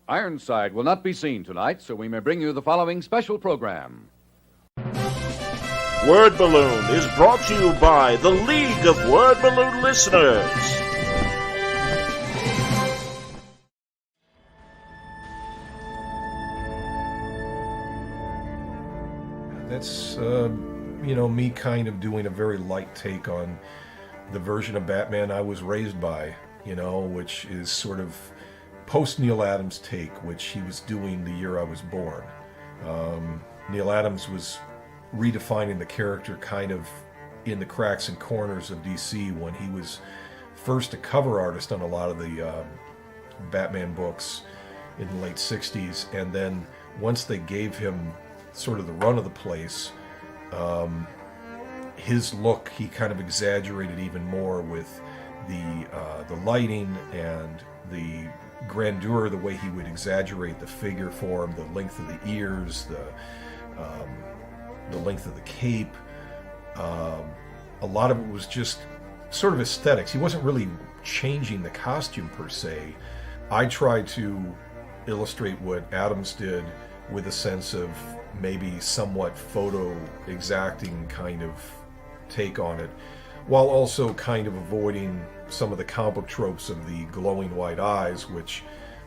Ironside will not be seen tonight, so we may bring you the following special program. Word Balloon is brought to you by the League of Word Balloon Listeners. That's, me kind of doing a very light take on the version of Batman I was raised by, which is sort of post Neil Adams take, which he was doing the year I was born. Neil Adams was redefining the character kind of in the cracks and corners of DC when he was first a cover artist on a lot of the Batman books in the late 60s, and then once they gave him sort of the run of the place, his look, he kind of exaggerated even more with the lighting and the grandeur, the way he would exaggerate the figure form, the length of the ears, the length of the cape. A lot of it was just sort of aesthetics. He wasn't really changing the costume per se. I tried to illustrate what Adams did with a sense of maybe somewhat photo exacting kind of take on it, while also kind of avoiding some of the comic book tropes of the glowing white eyes, which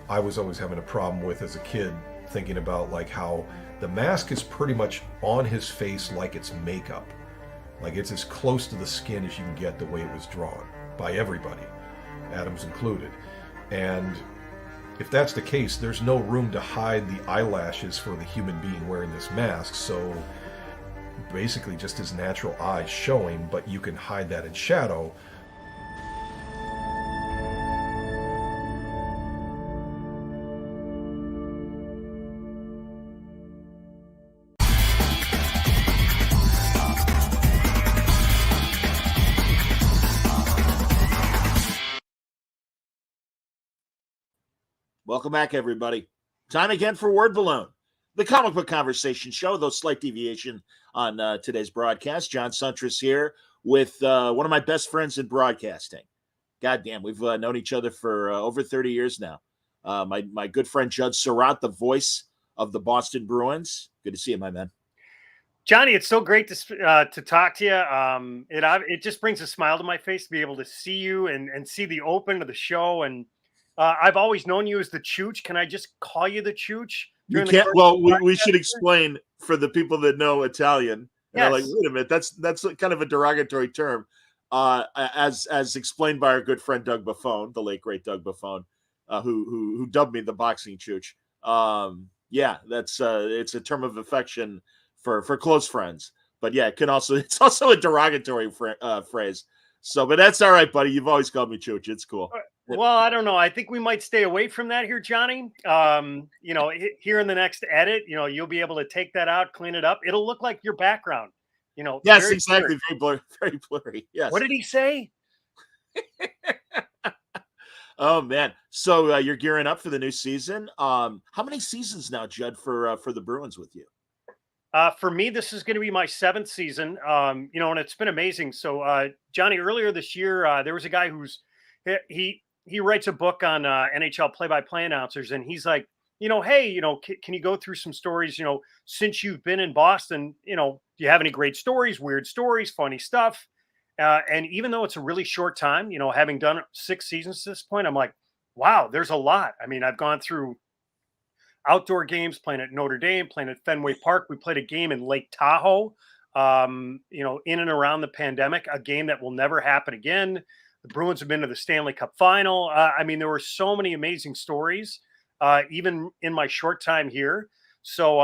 I was always having a problem with as a kid, thinking about like how the mask is pretty much on his face like it's makeup. Like it's as close to the skin as you can get the way it was drawn by everybody, Adams included. And if that's the case, there's no room to hide the eyelashes for the human being wearing this mask, so basically just his natural eyes showing, but you can hide that in shadow. Welcome back, everybody. Time again for Word Balloon, the comic book conversation show, though slight deviation on today's broadcast. John Suntress here with one of my best friends in broadcasting. Goddamn, we've known each other for over 30 years now. My good friend Judd Sirott, the voice of the Boston Bruins. Good to see you, my man. Johnny, it's so great to talk to you. It just brings a smile to my face to be able to see you and see the open of the show. And I've always known you as the Chooch. Can I just call you the Chooch? You can't. Well, we should explain for the people that know Italian. And are like, wait a minute, that's kind of a derogatory term. As explained by our good friend Doug Buffone, the late great Doug Buffone, who dubbed me the boxing Chooch. That's it's a term of affection for close friends. But yeah, it's also a derogatory phrase. So, but that's all right, buddy. You've always called me Chooch. It's cool. Well, I don't know. I think we might stay away from that here, Johnny. Here in the next edit, you'll be able to take that out, clean it up. It'll look like your background. Yes, exactly. Very blurry. Yes. What did he say? Oh man. So you're gearing up for the new season. How many seasons now, Judd, for the Bruins with you? For me, this is going to be my 7th season. And it's been amazing. So, Johnny, earlier this year, there was a guy he writes a book on NHL play-by-play announcers, and he's like, hey, can you go through some stories, since you've been in Boston, do you have any great stories, weird stories, funny stuff? And even though it's a really short time, having done 6 seasons at this point, I'm like, wow, there's a lot. I mean, I've gone through outdoor games, playing at Notre Dame, playing at Fenway Park. We played a game in Lake Tahoe, in and around the pandemic, a game that will never happen again. The Bruins have been to the Stanley Cup final. There were so many amazing stories, even in my short time here. So,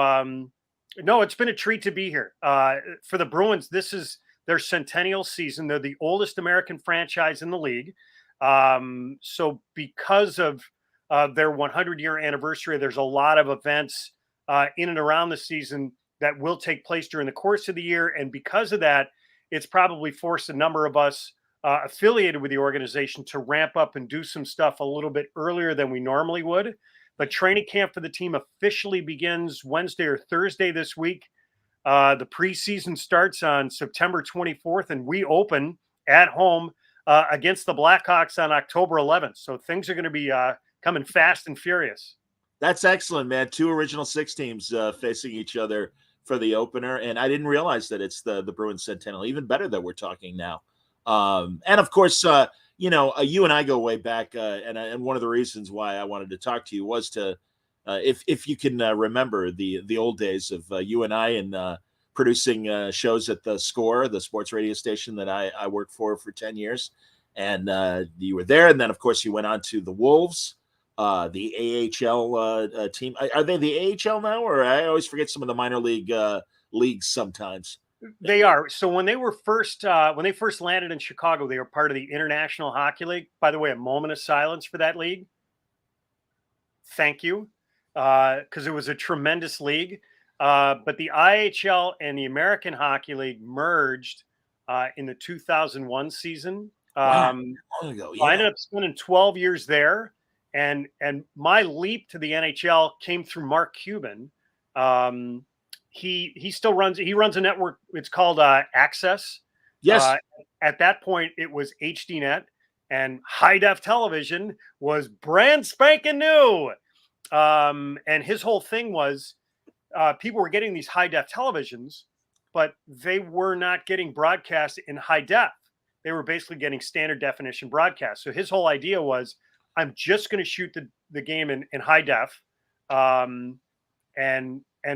no, it's been a treat to be here. For the Bruins, this is their centennial season. They're the oldest American franchise in the league. So because of their 100-year anniversary, there's a lot of events in and around the season that will take place during the course of the year. And because of that, it's probably forced a number of us affiliated with the organization to ramp up and do some stuff a little bit earlier than we normally would. But training camp for the team officially begins Wednesday or Thursday this week. The preseason starts on September 24th, and we open at home against the Blackhawks on October 11th. So things are going to be coming fast and furious. That's excellent, man. 2 original 6 teams facing each other for the opener, and I didn't realize that it's the Bruins Centennial. Even better that we're talking now. And of course, you and I go way back, and one of the reasons why I wanted to talk to you was to, if you can remember the old days of you and I and producing shows at the Score, the sports radio station that I worked for 10 years, and you were there, and then of course you went on to the Wolves. The AHL team. Are they the AHL now, or I always forget some of the minor league leagues sometimes? They are. So when they first landed in Chicago, they were part of the International Hockey League. By the way, a moment of silence for that league. Thank you, because it was a tremendous league. But the IHL and the American Hockey League merged in the 2001 season. Long ago, yeah. I ended up spending 12 years there. And my leap to the NHL came through Mark Cuban. He still runs a network. It's called Access. Yes. At that point, it was HDNet, and high def television was brand spanking new. And his whole thing was people were getting these high def televisions, but they were not getting broadcast in high def. They were basically getting standard definition broadcast. So his whole idea was, I'm just going to shoot the game in high def. And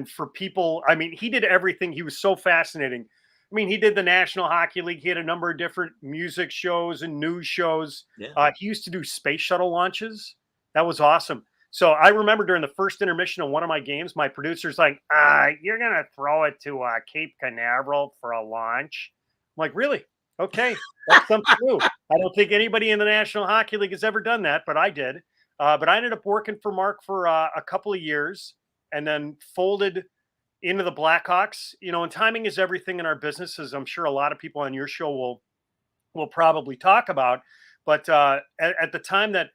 for people, I mean, he did everything. He was so fascinating. I mean, he did the National Hockey League. He had a number of different music shows and news shows. Yeah. He used to do space shuttle launches. That was awesome. So I remember during the first intermission of one of my games, my producer's like, you're going to throw it to Cape Canaveral for a launch. I'm like, really? Okay, that's something new. I don't think anybody in the National Hockey League has ever done that, but I did. But I ended up working for Mark for a couple of years and then folded into the Blackhawks. And timing is everything in our business, as I'm sure a lot of people on your show will probably talk about. But at the time that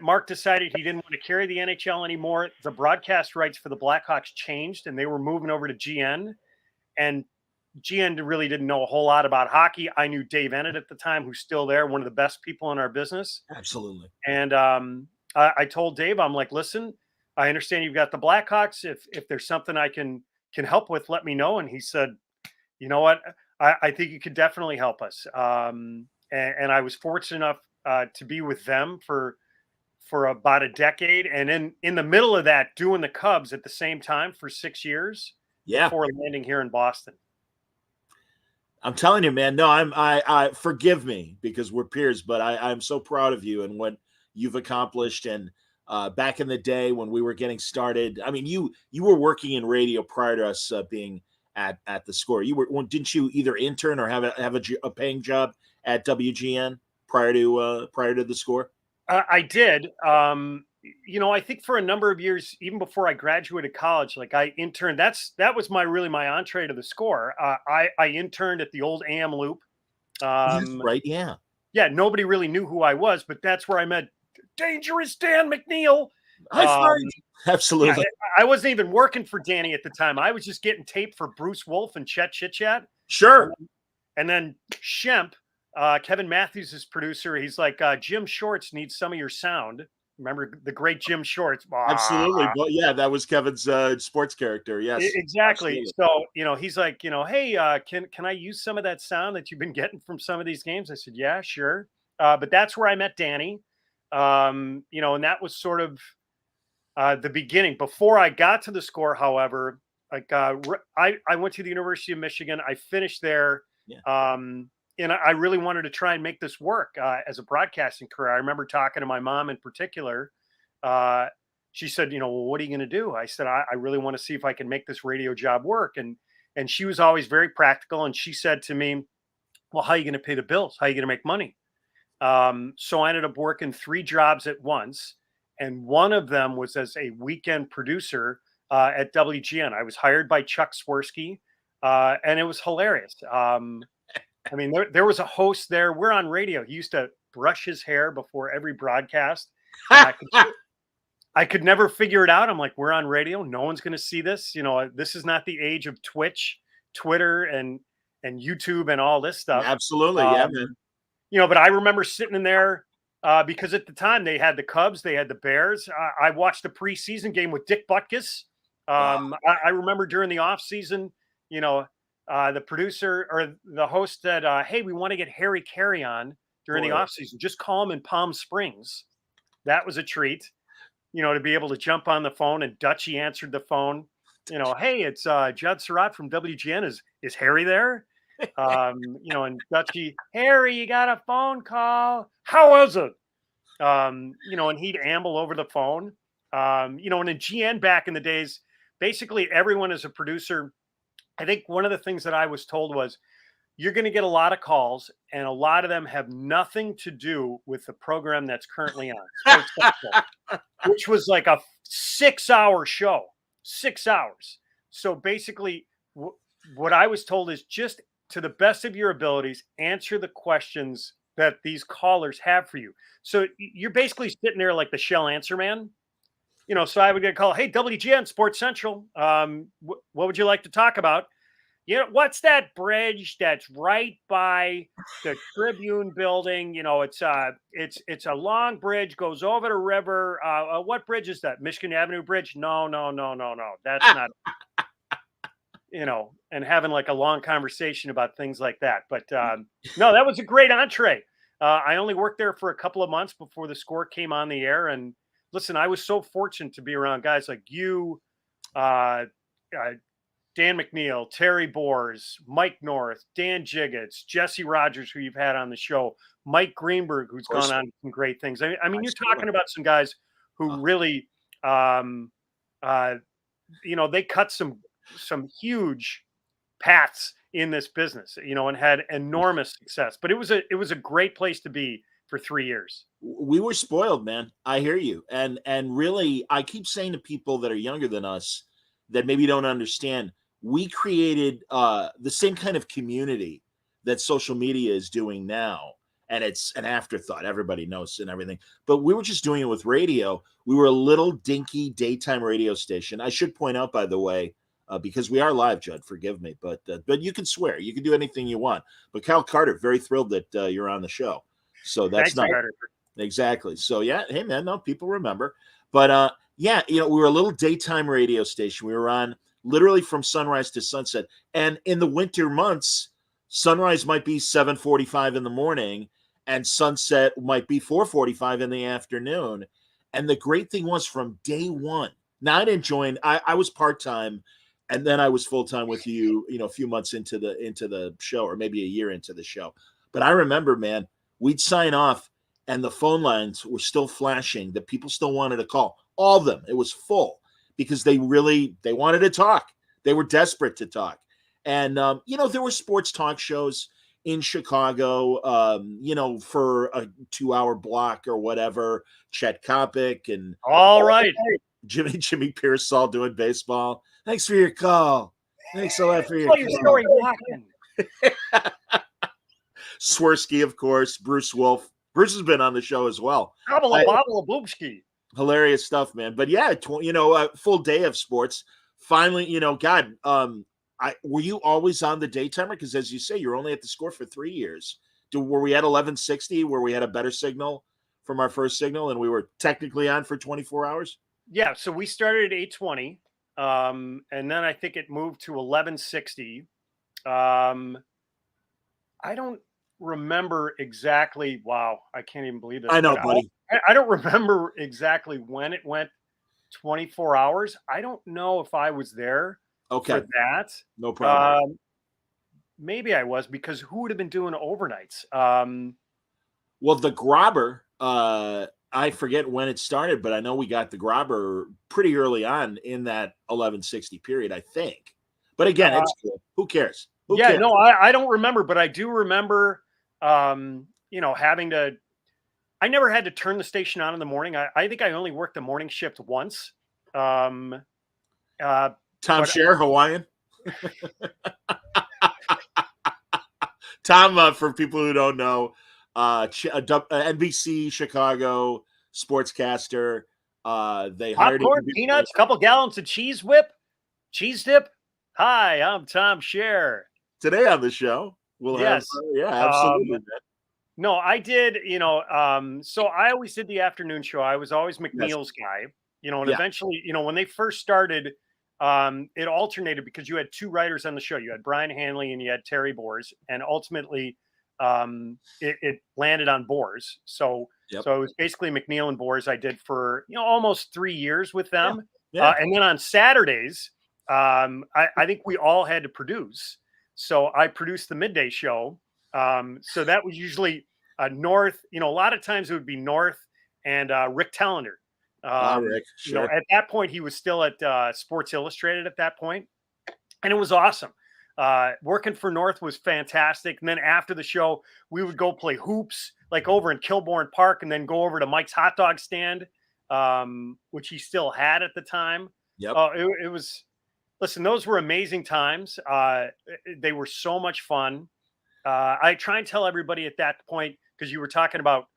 Mark decided he didn't want to carry the NHL anymore, the broadcast rights for the Blackhawks changed, and they were moving over to GN. And GN really didn't know a whole lot about hockey. I knew Dave Ennett at the time, who's still there, one of the best people in our business. Absolutely. And I told Dave, I'm like, listen, I understand you've got the Blackhawks. If there's something I can help with, let me know. And he said, you know what? I think you could definitely help us. And I was fortunate enough to be with them for about a decade. And in the middle of that, doing the Cubs at the same time for 6 years. Yeah. Before landing here in Boston. I'm telling you, man. No, I forgive me because we're peers, but I'm so proud of you and what you've accomplished. And back in the day when we were getting started, I mean, you were working in radio prior to us being at the Score. Didn't you either intern or have a paying job at WGN prior to the Score? I did. I think for a number of years, even before I graduated college, like I interned. That was my entree to the Score. I interned at the old AM Loop. Right. Yeah. Yeah. Nobody really knew who I was, but that's where I met Dangerous Dan McNeil. Absolutely. Yeah, I wasn't even working for Danny at the time. I was just getting tape for Bruce Wolf and Chet Chit Chat. Sure. And then Shemp, Kevin Matthews' producer, he's like, Jim Shorts needs some of your sound. Remember the great Jim Shorts? Absolutely. But yeah, that was Kevin's sports character. Yes, exactly. Absolutely. So, he's like, hey, can I use some of that sound that you've been getting from some of these games? I said, yeah, sure. But that's where I met Danny. And that was sort of the beginning. Before I got to the Score, however, like I went to the University of Michigan. I finished there. Yeah. And I really wanted to try and make this work as a broadcasting career. I remember talking to my mom in particular. She said, well, what are you going to do? I said, I really want to see if I can make this radio job work. And she was always very practical. And she said to me, well, how are you going to pay the bills? How are you going to make money? So I ended up working 3 jobs at once. And one of them was as a weekend producer at WGN. I was hired by Chuck Swirsky, and it was hilarious. I mean, there was a host there. We're on radio. He used to brush his hair before every broadcast. I could never figure it out. I'm like, we're on radio. No one's going to see this. This is not the age of Twitch, Twitter, and YouTube and all this stuff. Absolutely. Yeah, man. But I remember sitting in there because at the time they had the Cubs, they had the Bears. I watched the preseason game with Dick Butkus. I remember during the off season, the producer or the host said, "Hey, we want to get Harry Carey on during the off season. Just call him in Palm Springs." That was a treat, to be able to jump on the phone, and Dutchie answered the phone. Hey, it's Judd Sirott from WGN. Is Harry there? And Dutchie, Harry, you got a phone call. How is it? And he'd amble over the phone. And in GN back in the days, basically everyone as a producer, I think one of the things that I was told was, you're going to get a lot of calls, and a lot of them have nothing to do with the program that's currently on, Sports Central, which was like a 6-hour show, 6 hours. So basically what I was told is, just to the best of your abilities, answer the questions that these callers have for you. So you're basically sitting there like the Shell answer man. So I would get a call, hey, WGN Sports Central, what would you like to talk about? What's that bridge that's right by the Tribune building? It's a long bridge, goes over the river. What bridge is that? Michigan Avenue Bridge? No. That's not, and having like a long conversation about things like that. But no, that was a great entree. I only worked there for a couple of months before the Score came on the air. And listen, I was so fortunate to be around guys like you, Dan McNeil, Terry Boers, Mike North, Dan Jiggets, Jesse Rogers, who you've had on the show, Mike Greenberg, who's gone on some great things. I mean, you're talking about some guys who really, they cut some huge paths in this business, and had enormous success. But it was a great place to be for 3 years. We were spoiled, man. I hear you. And really, I keep saying to people that are younger than us that maybe don't understand, we created the same kind of community that social media is doing now. And it's an afterthought. Everybody knows and everything. But we were just doing it with radio. We were a little dinky daytime radio station. I should point out, by the way, because we are live, Judd, forgive me, but you can swear. You can do anything you want. But Kyle Carter, very thrilled that you're on the show. So that's Thanks, Carter. Exactly. So, yeah, hey, man, no, people remember. But, yeah, we were a little daytime radio station. We were on literally from sunrise to sunset. And in the winter months, sunrise might be 7:45 in the morning and sunset might be 4:45 in the afternoon. And the great thing was, from day one, now I didn't join, I was part-time, and then I was full-time with you, a few months into the show, or maybe a year into the show. But I remember, man, we'd sign off and the phone lines were still flashing, that people still wanted to call. All of them. It was full because they wanted to talk. They were desperate to talk. And, there were sports talk shows in Chicago, for a 2-hour block or whatever. Chet Kopic and all right, Jimmy Pearsall doing baseball. Thanks for your call. Thanks a lot for your call. Story Swirsky, of course. Bruce Wolf. Bruce has been on the show as well. Bobble of Boobski. Hilarious stuff, man. But yeah, a full day of sports. Finally, God, were you always on the daytimer? Because as you say, you're only at the Score for 3 years. Were we at 1160 where we had a better signal from our first signal and we were technically on for 24 hours? Yeah. So we started at 820. And then I think it moved to 1160. I don't remember exactly. Wow. I can't even believe this. I know, buddy. I don't remember exactly when it went 24 hours. I don't know if I was there for that. No problem. Maybe I was, because who would have been doing overnights? Well, the Grobber, I forget when it started, but I know we got the Grobber pretty early on in that 1160 period, I think. But again, it's cool. Who cares? Who cares? No, I don't remember, but I do remember, having to. I never had to turn the station on in the morning. I think I only worked the morning shift once. Tom Scher, Hawaiian. Tom, for people who don't know, NBC Chicago sportscaster. They hired popcorn, peanuts, a couple gallons of cheese dip. Hi, I'm Tom Scher. Today on the show, we'll have absolutely. No, I did, so I always did the afternoon show. I was always Yes. McNeil's guy, and Yeah. eventually, when they first started, it alternated because you had two writers on the show. You had Brian Hanley and you had Terry Boers, and ultimately, it landed on Boers. So, Yep. so it was basically McNeil and Boers. I did for almost 3 years with Yeah. them, Yeah. and then on Saturdays, I think we all had to produce. So I produced the midday show. So that was usually North. A lot of times it would be North and Rick Tellender. Rick, sure. At that point, he was still at Sports Illustrated at that point, and it was awesome. Working for North was fantastic. And then after the show, we would go play hoops, like over in Kilbourne Park, and then go over to Mike's hot dog stand, which he still had at the time. Yep. It was. Listen, those were amazing times. They were so much fun. I try and tell everybody at that point, because you were talking about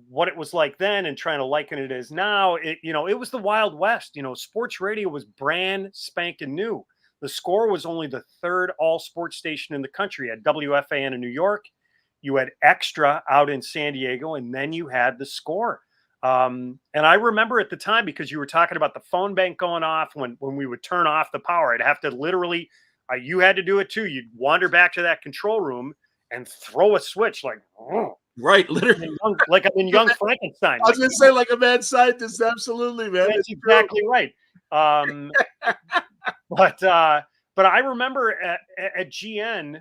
what it was like then and trying to liken it as now. It was the Wild West. Sports radio was brand spanking new. The Score was only the third all sports station in the country. You had WFAN in New York, you had Extra out in San Diego, and then you had the Score. And I remember at the time, because you were talking about the phone bank going off when we would turn off the power, I'd have to literally, you had to do it too. You'd wander back to that control room and throw a switch like, right, literally, like I'm in Young Frankenstein. I was going to say, like a mad scientist. Absolutely, man. That's exactly right. But I remember at GN,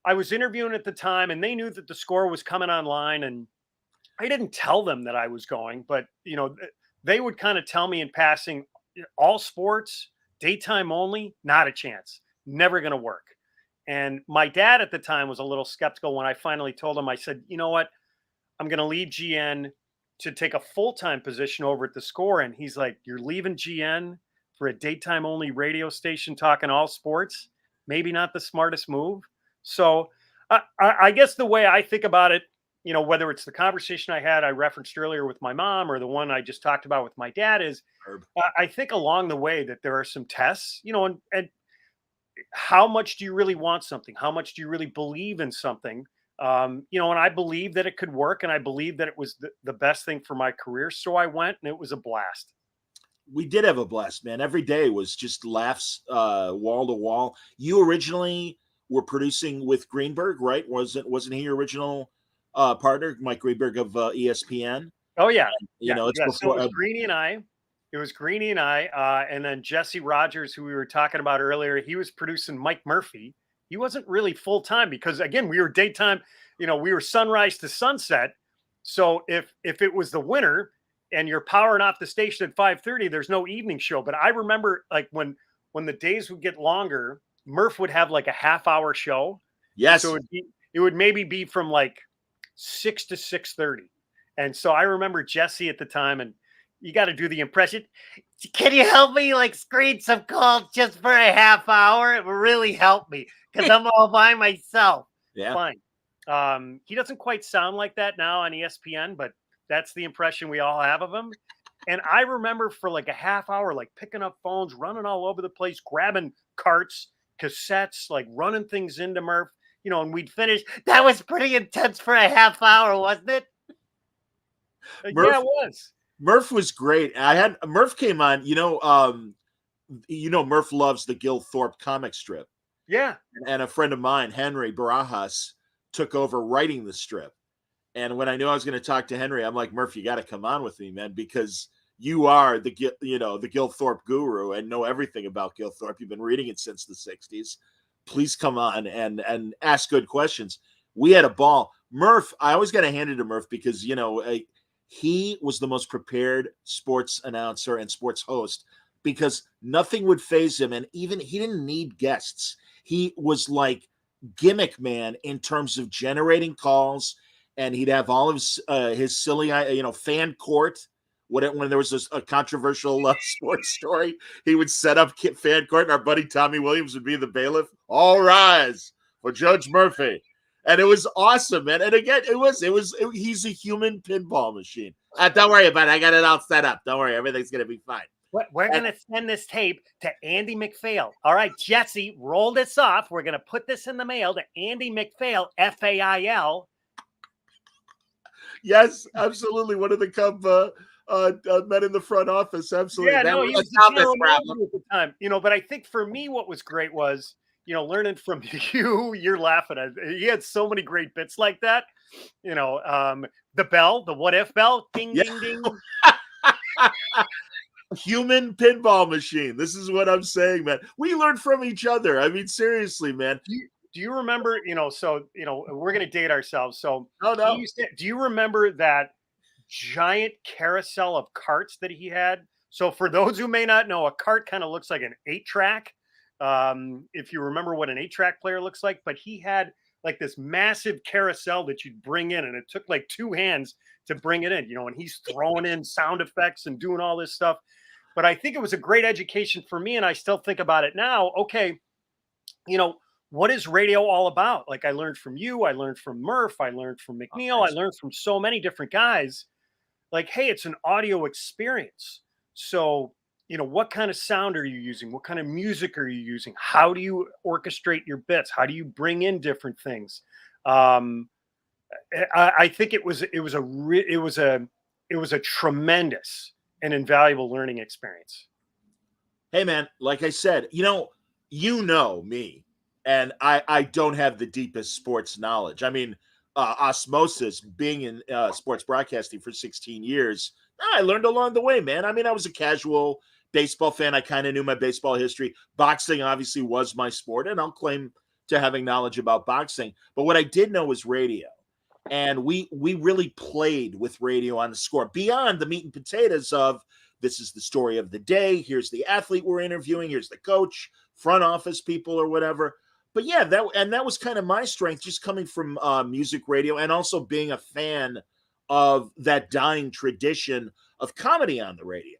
I was interviewing at the time, and they knew that the Score was coming online, and I didn't tell them that I was going, but they would kind of tell me in passing, all sports, daytime only, not a chance, never going to work. And my dad at the time was a little skeptical when I finally told him. I said, you know what, I'm going to leave GN to take a full-time position over at the Score. And he's like, you're leaving GN for a daytime only radio station talking all sports? Maybe not the smartest move. So I guess the way I think about it, whether it's the conversation I referenced earlier with my mom, or the one I just talked about with my dad, is I think along the way that there are some tests, and how much do you really want something? How much do you really believe in something? And I believe that it could work, and I believe that it was the best thing for my career. So I went, and it was a blast. We did have a blast, man. Every day was just laughs, wall to wall. You originally were producing with Greenberg, right? Wasn't he your original partner, Mike Greenberg of ESPN? Oh yeah, it's before. So it was Greeny and I. It was Greeny and I, and then Jesse Rogers, who we were talking about earlier. He was producing Mike Murphy. He wasn't really full time because, again, we were daytime. We were sunrise to sunset. So if it was the winter and you're powering off the station at 5:30, there's no evening show. But I remember, like, when the days would get longer, Murph would have like a half-hour show. Yes. So it would maybe be from like 6 to 6:30. And so I remember Jesse at the time, and you got to do the impression. Can you help me screen some calls just for a half hour? It will really help me because I'm all by myself. Yeah. Fine. He doesn't quite sound like that now on ESPN, but that's the impression we all have of him. And I remember for like a half hour, picking up phones, running all over the place, grabbing carts, cassettes, running things into Murph, and we'd finish. That was pretty intense for a half hour, wasn't it? Murph, yeah, it was. Murph was great. Murph came on, Murph loves the Gil Thorpe comic strip. Yeah. And a friend of mine, Henry Barajas, took over writing the strip. And when I knew I was going to talk to Henry, I'm like, Murph, you got to come on with me, man, because you are the Gil Thorpe guru and know everything about Gil Thorpe. You've been reading it since the 60s. Please come on and ask good questions. We had a ball. Murph, I always got to hand it to Murph because, he was the most prepared sports announcer and sports host because nothing would faze him. And even he didn't need guests. He was like gimmick man in terms of generating calls. And he'd have all of his silly, fan court. When there was a controversial sports story, he would set up fan court, and our buddy Tommy Williams would be the bailiff. All rise for Judge Murphy. And it was awesome, man. And again, he's a human pinball machine. Don't worry about it. I got it all set up. Don't worry. Everything's going to be fine. We're going to send this tape to Andy McPhail. All right, Jesse, roll this off. We're going to put this in the mail to Andy McPhail, Fail. Yes, absolutely. One of the Cub men in the front office. Absolutely. Yeah, That no, was he was the toughest general problem. manager at the time. But I think for me, what was great was, learning from you. You're laughing at. He had so many great bits like that. The bell, the what if bell, ding, Yeah. ding, ding. Human pinball machine. This is what I'm saying, man. We learn from each other. I mean, seriously, man. Do you remember? We're gonna date ourselves. So Oh no. do you remember that giant carousel of carts that he had? So for those who may not know, a cart kind of looks like an 8-track. If you remember what an 8-track player looks like, but he had like this massive carousel that you'd bring in, and it took like 2 hands to bring it in, and he's throwing in sound effects and doing all this stuff. But I think it was a great education for me, and I still think about it now. Okay, what is radio all about? Like, I learned from you, I learned from Murph, I learned from McNeil, I learned from so many different guys. Like, hey, it's an audio experience. So, what kind of sound are you using? What kind of music are you using? How do you orchestrate your bits? How do you bring in different things? I think it was a tremendous and invaluable learning experience. Hey, man, like I said, you know me, and I don't have the deepest sports knowledge. I mean, osmosis, being in sports broadcasting for 16 years, I learned along the way, man. I mean, I was a casual baseball fan. I kind of knew my baseball history. Boxing obviously was my sport, and I'll claim to having knowledge about boxing. But what I did know was radio. And we really played with radio on the score beyond the meat and potatoes of this is the story of the day. Here's the athlete we're interviewing. Here's the coach, front office people, or whatever. But yeah, that was kind of my strength, just coming from music radio and also being a fan of that dying tradition of comedy on the radio.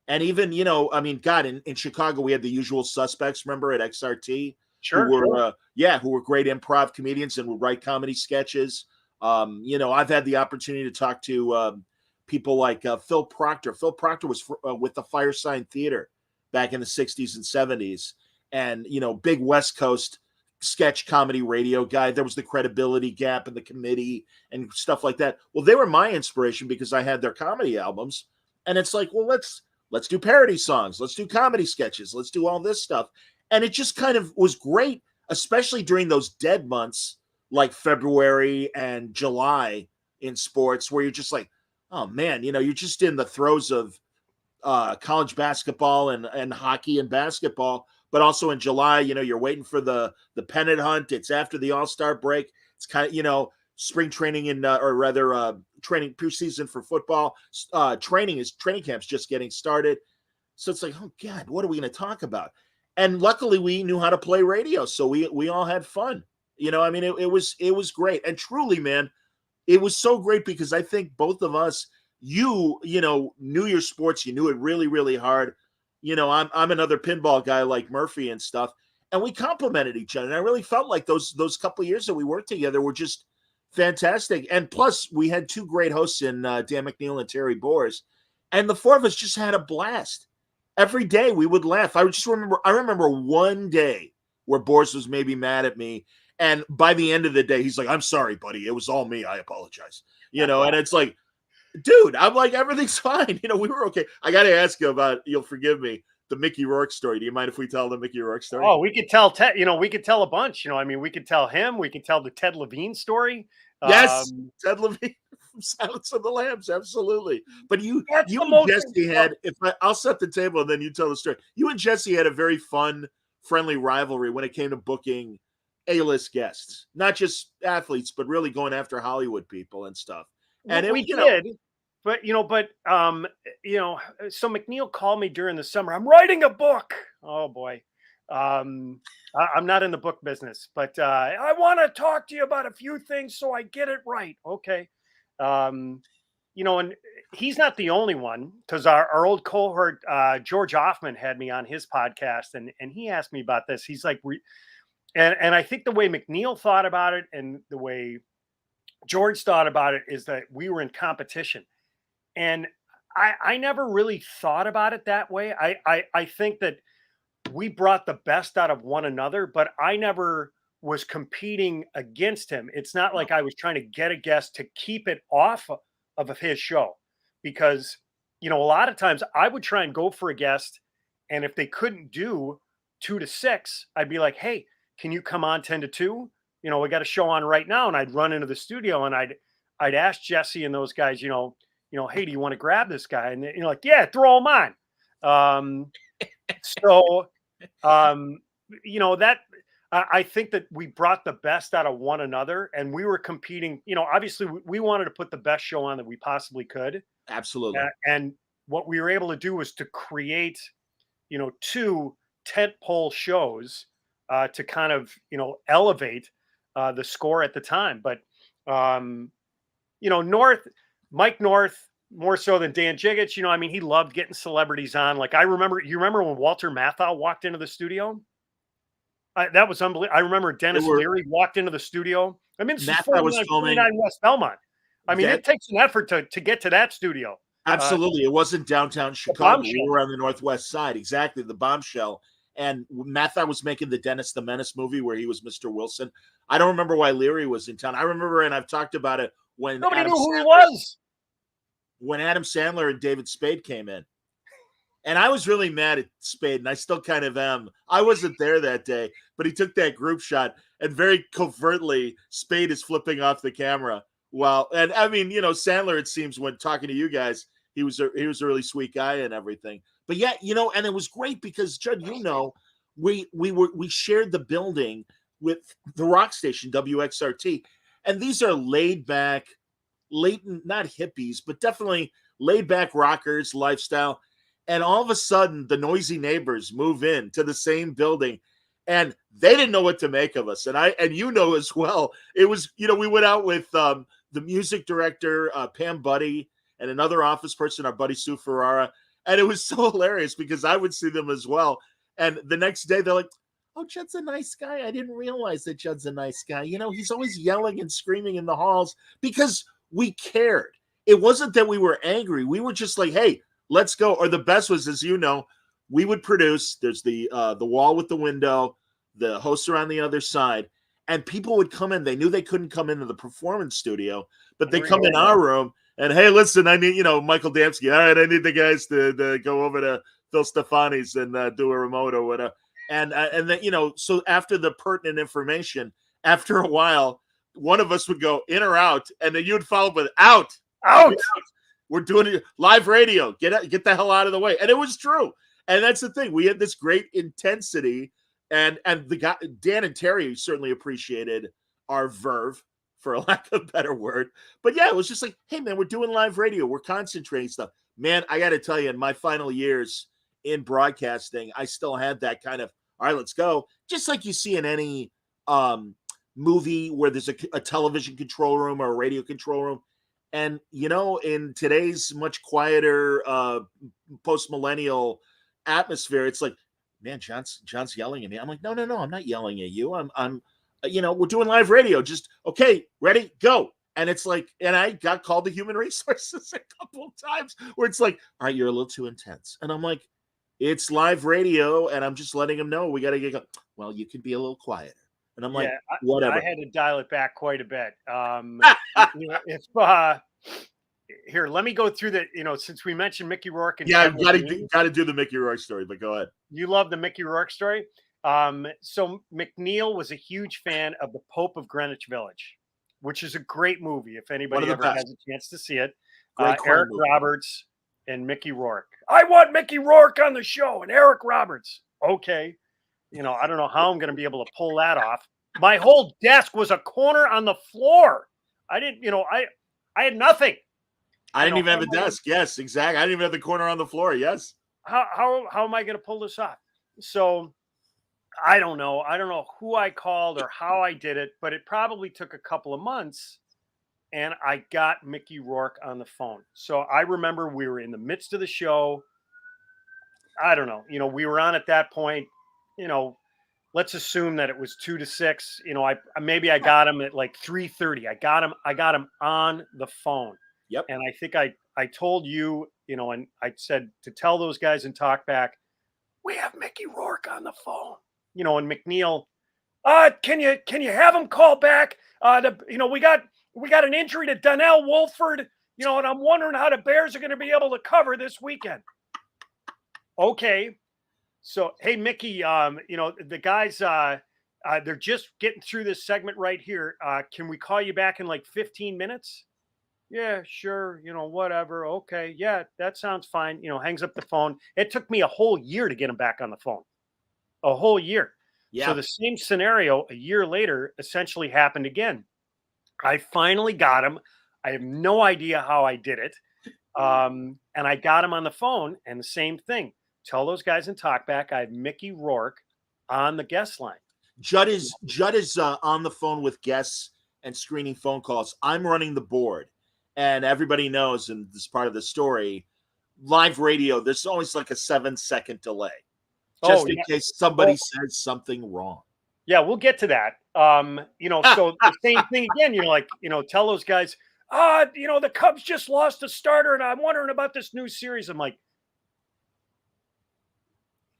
And even, I mean, God, in Chicago, we had the Usual Suspects, remember, at XRT? Sure. Who were great improv comedians and would write comedy sketches. I've had the opportunity to talk to people like Phil Proctor. Phil Proctor was with the Firesign Theater back in the 60s and 70s. And, big West Coast sketch comedy radio guy. There was the Credibility Gap and the Committee and stuff like that. Well, they were my inspiration because I had their comedy albums. And it's like, well, let's do parody songs. Let's do comedy sketches. Let's do all this stuff. And it just kind of was great, especially during those dead months like February and July in sports, where you're just like, oh man, you're just in the throes of college basketball and hockey and basketball, but also in July, you're waiting for the pennant hunt. It's after the All-Star break. It's kind of, spring training training preseason for football. Training camp's just getting started. So it's like, oh God, what are we going to talk about? And luckily we knew how to play radio. So we all had fun. I mean, it was great. And truly, man, it was so great because I think both of us, knew your sports. You knew it really, really hard. I'm another pinball guy like Murphy and stuff. And we complimented each other. And I really felt like those couple of years that we worked together were just fantastic. And plus, we had 2 great hosts in Dan McNeil and Terry Boers. And the 4 of us just had a blast. Every day we would laugh. I remember one day where Boers was maybe mad at me. And by the end of the day, he's like, I'm sorry, buddy. It was all me. I apologize. And it's like, dude, I'm like, everything's fine. We were okay. I got to ask you about, you'll forgive me, the Mickey Rourke story. Do you mind if we tell the Mickey Rourke story? Oh, we could tell Ted, we could tell a bunch. I mean, we could tell him. We could tell the Ted Levine story. Yes, Ted Levine from Silence of the Lambs. Absolutely. But you and Jesse had, I'll set the table and then you tell the story. You and Jesse had a very fun, friendly rivalry when it came to booking A-list guests, not just athletes, but really going after Hollywood people and stuff. And we did, but so McNeil called me during the summer. I'm writing a book. Oh boy. I'm not in the book business, but I want to talk to you about a few things so I get it right. Okay. And he's not the only one, because our old cohort, George Hoffman, had me on his podcast, and he asked me about this. He's like, and I think the way McNeil thought about it and the way George thought about it is that we were in competition. And I never really thought about it that way. I think that we brought the best out of one another, but I never was competing against him. It's not like I was trying to get a guest to keep it off of his show, because, a lot of times I would try and go for a guest, and if they couldn't do 2 to 6, I'd be like, hey, can you come on 10 to 2? We got a show on right now. And I'd run into the studio and I'd ask Jesse and those guys, hey, do you want to grab this guy? And they're like, yeah, throw him on. That I think that we brought the best out of one another, and we were competing. Obviously we wanted to put the best show on that we possibly could. Absolutely. And what we were able to do was to create, 2 tentpole shows to kind of, elevate the score at the time. But, Mike North, more so than Dan Jiggich, he loved getting celebrities on. Like, you remember when Walter Matthau walked into the studio? That was unbelievable. I remember Dennis Leary walked into the studio. This is 49 West Belmont. It takes an effort to get to that studio. Absolutely. It wasn't downtown Chicago. We were on the Northwest side. Exactly. The Bombshell. And Matthau was making the Dennis the Menace movie where he was Mr. Wilson. I don't remember why Leary was in town. I remember, and I've talked about it, when nobody knew who he was. When Adam Sandler and David Spade came in. And I was really mad at Spade, and I still kind of am. I wasn't there that day, but he took that group shot, and very covertly, Spade is flipping off the camera. Sandler, it seems, when talking to you guys, he was a really sweet guy and everything. But yeah, and it was great because, Judd, we shared the building with the rock station WXRT, and these are laid back, not hippies, but definitely laid back rockers lifestyle. And all of a sudden, the noisy neighbors move in to the same building, and they didn't know what to make of us. And as well, it was, we went out with the music director, Pam Buddy, and another office person, our buddy Sue Ferrara. And it was so hilarious because I would see them as well. And the next day they're like, oh, Judd's a nice guy. I didn't realize that Judd's a nice guy. He's always yelling and screaming in the halls, because we cared. It wasn't that we were angry. We were just like, hey, let's go. Or the best was, as we would produce, there's the wall with the window, the hosts are on the other side, and people would come in. They knew they couldn't come into the performance studio, but they come in our room. And hey, listen, I need, Michael Damsky. All right, I need the guys to go over to Phil Stefani's and do a remote or whatever. And then, so after the pertinent information, after a while, one of us would go in or out, and then you'd follow with out. We're doing live radio. Get the hell out of the way. And it was true. And that's the thing. We had this great intensity, and the guy, Dan and Terry, certainly appreciated our verve, for a lack of a better word. But yeah, it was just like, hey, man, we're doing live radio. We're concentrating stuff. Man, I got to tell you, in my final years in broadcasting, I still had that kind of, all right, let's go. Just like you see in any movie where there's a television control room or a radio control room. And, in today's much quieter post-millennial atmosphere, it's like, man, John's yelling at me. I'm like, no, I'm not yelling at you. I'm we're doing live radio. Just, okay, ready, go. And it's like, and I got called to human resources a couple of times where it's like, all right, you're a little too intense. And I'm like, it's live radio, and I'm just letting them know we got to get, well, you could be a little quieter. And I'm like, whatever. I had to dial it back quite a bit. Here, let me go through the, since we mentioned Mickey Rourke. And got to do the Mickey Rourke story, but go ahead. You love the Mickey Rourke story. So McNeil was a huge fan of The Pope of Greenwich Village, which is a great movie. If anybody ever has a chance to see it, Eric Roberts and Mickey Rourke. I want Mickey Rourke on the show and Eric Roberts. Okay. I don't know how I'm going to be able to pull that off. My whole desk was a corner on the floor. I didn't, I had nothing. I didn't even have a desk. Yes, exactly. I didn't even have the corner on the floor. Yes. How am I going to pull this off? So I don't know. I don't know who I called or how I did it, but it probably took a couple of months, and I got Mickey Rourke on the phone. So I remember we were in the midst of the show. I don't know. We were on at that point, let's assume that it was 2 to 6. I got him at like 3:30. I got him on the phone. Yep. And I think I told you, and I said to tell those guys and talk back, we have Mickey Rourke on the phone. And McNeil, Can you have him call back? We got an injury to Donnell Wolford, and I'm wondering how the Bears are going to be able to cover this weekend. Okay. So, hey, Mickey, the guys, they're just getting through this segment right here. Can we call you back in like 15 minutes? Yeah, sure. Whatever. Okay. Yeah, that sounds fine. Hangs up the phone. It took me a whole year to get him back on the phone. A whole year. Yeah. So the same scenario a year later essentially happened again. I finally got him. I have no idea how I did it. And I got him on the phone, and the same thing. Tell those guys in Talkback I have Mickey Rourke on the guest line. Judd is on the phone with guests and screening phone calls. I'm running the board, and everybody knows, and this is part of the story, live radio, there's always like a 7-second delay. Just in case somebody says something wrong. Yeah, we'll get to that. So the same thing again, tell those guys, the Cubs just lost a starter and I'm wondering about this new series. I'm like,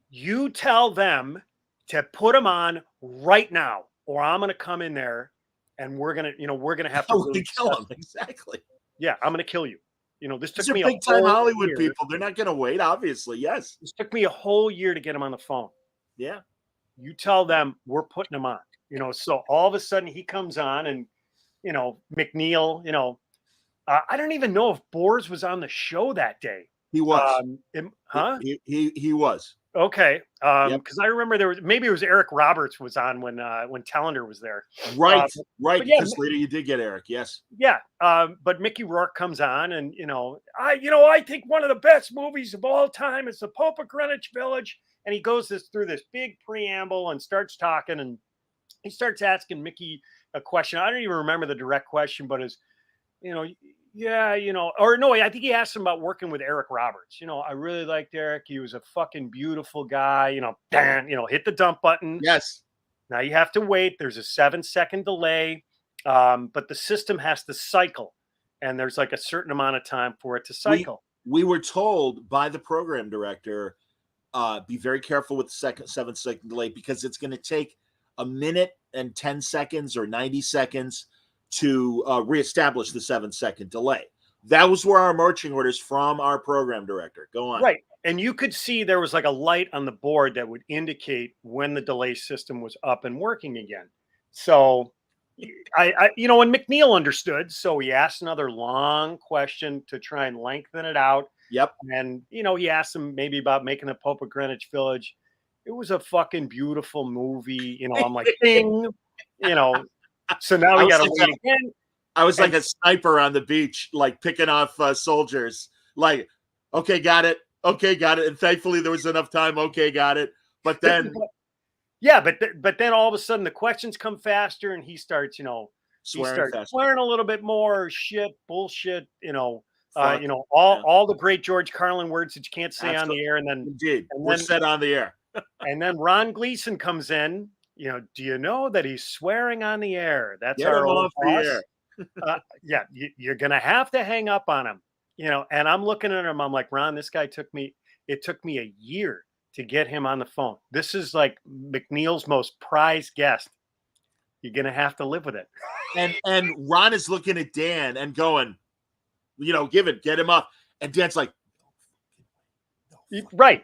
you tell them to put them on right now, or I'm going to come in there and we're going to have to really kill them. Exactly. Yeah, I'm going to kill you. This took me big time Hollywood people. They're not going to wait, obviously. Yes. This took me a whole year to get him on the phone. Yeah. You tell them we're putting him on, so all of a sudden he comes on and, McNeil, I don't even know if Boers was on the show that day. He was. He was. Okay. Because I remember maybe it was Eric Roberts was on when Tellender was there. Right. Right. Because later you did get Eric. Yes. Yeah. But Mickey Rourke comes on and, I think one of the best movies of all time is The Pope of Greenwich Village. And he goes through this big preamble and starts talking, and he starts asking Mickey a question. I don't even remember the direct question, but I think he asked him about working with Eric Roberts. I really liked Eric. He was a fucking beautiful guy, hit the dump button. Yes. Now you have to wait. There's a 7-second delay, but the system has to cycle, and there's like a certain amount of time for it to cycle. We were told by the program director, be very careful with the 7-second delay, because it's going to take a minute and 10 seconds or 90 seconds to reestablish the 7-second delay. That was where our marching orders from our program director. Go on. Right. And you could see there was like a light on the board that would indicate when the delay system was up and working again. So when McNeil understood, so he asked another long question to try and lengthen it out. Yep. And, he asked him maybe about making the Pope of Greenwich Village. It was a fucking beautiful movie. I'm like, ding, so now we got to wait again. I was like a sniper on the beach, like picking off soldiers. Like, okay, got it. Okay, got it. And thankfully there was enough time. Okay, got it. But then. Yeah, but then all of a sudden the questions come faster and he starts, swearing a little bit more bullshit, all the great George Carlin words that you can't say on the air. And then we're set on the air. And then Ron Gleason comes in, do you know that he's swearing on the air? That's Get our old boss. You're going to have to hang up on him, and I'm looking at him. I'm like, Ron, it took me a year to get him on the phone. This is like McNeil's most prized guest. You're going to have to live with it. And Ron is looking at Dan and going, get him up. And Dan's like, right.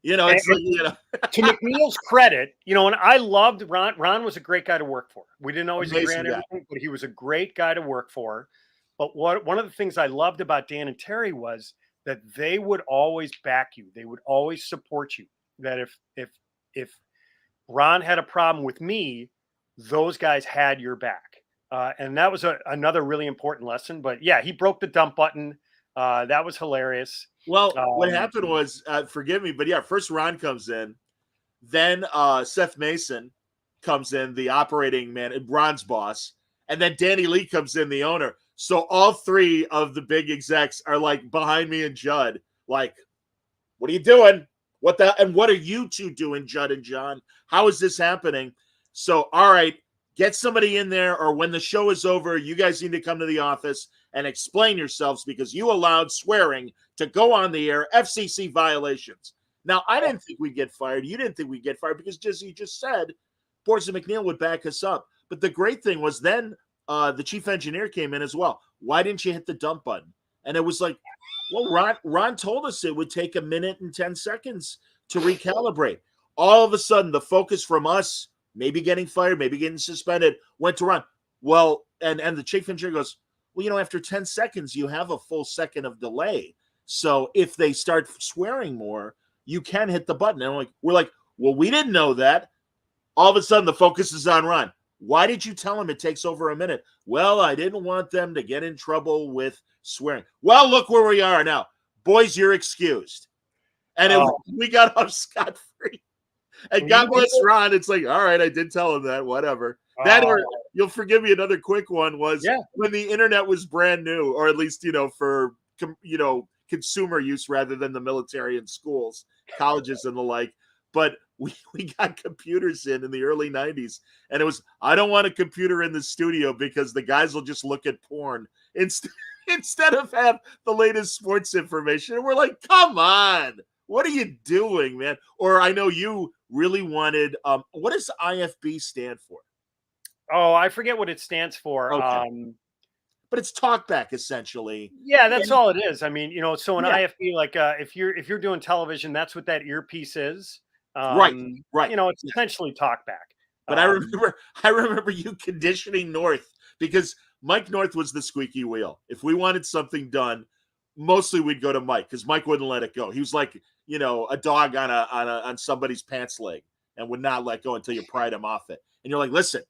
It's to McNeil's credit, and I loved Ron. Ron was a great guy to work for. We didn't always agree on everything, but he was a great guy to work for. But one of the things I loved about Dan and Terry was that they would always back you. They would always support you. That if Ron had a problem with me, those guys had your back. And that was another really important lesson. But yeah, he broke the dump button. That was hilarious. Well, what happened was, forgive me, but yeah, first Ron comes in, then Seth Mason comes in, the operating man, Ron's boss, and then Danny Lee comes in, the owner. So all three of the big execs are like behind me and Judd, like, what are you doing? And what are you two doing, Judd and John? How is this happening? So, all right, get somebody in there, or when the show is over, you guys need to come to the office and explain yourselves, because you allowed swearing to go on the air, FCC violations. Now, I didn't think we'd get fired. You didn't think we'd get fired because you just said Boards and McNeil would back us up. But the great thing was then the chief engineer came in as well. Why didn't you hit the dump button? And it was like, well, Ron told us it would take 1 minute and 10 seconds to recalibrate. All of a sudden, the focus from us, maybe getting fired, maybe getting suspended, went to Ron. Well, and the chief engineer goes, well, after 10 seconds, you have a full second of delay. So if they start swearing more, you can hit the button. And we're like, well, we didn't know that. All of a sudden, the focus is on Ron. Why did you tell him it takes over a minute? Well, I didn't want them to get in trouble with swearing. Well, look where we are now. Boys, you're excused. And we got off scot-free. And God bless Ron. It's like, all right, I did tell him that, whatever. That, or you'll forgive me, another quick one was when the internet was brand new, or at least, for, consumer use rather than the military and schools, colleges and the like. But we got computers in the early 90s. And it was, I don't want a computer in the studio because the guys will just look at porn instead of have the latest sports information. And we're like, come on. What are you doing, man? Or I know you really wanted, what does IFB stand for? Oh, I forget what it stands for. Okay. But it's talkback essentially. Yeah, that's all it is. I mean, so an IFB, like if you're doing television, that's what that earpiece is. Right. It's essentially talkback. But I remember you conditioning North because Mike North was the squeaky wheel. If we wanted something done, mostly we'd go to Mike because Mike wouldn't let it go. He was like, a dog on somebody's pants leg and would not let go until you pried him off it. And you're like, listen,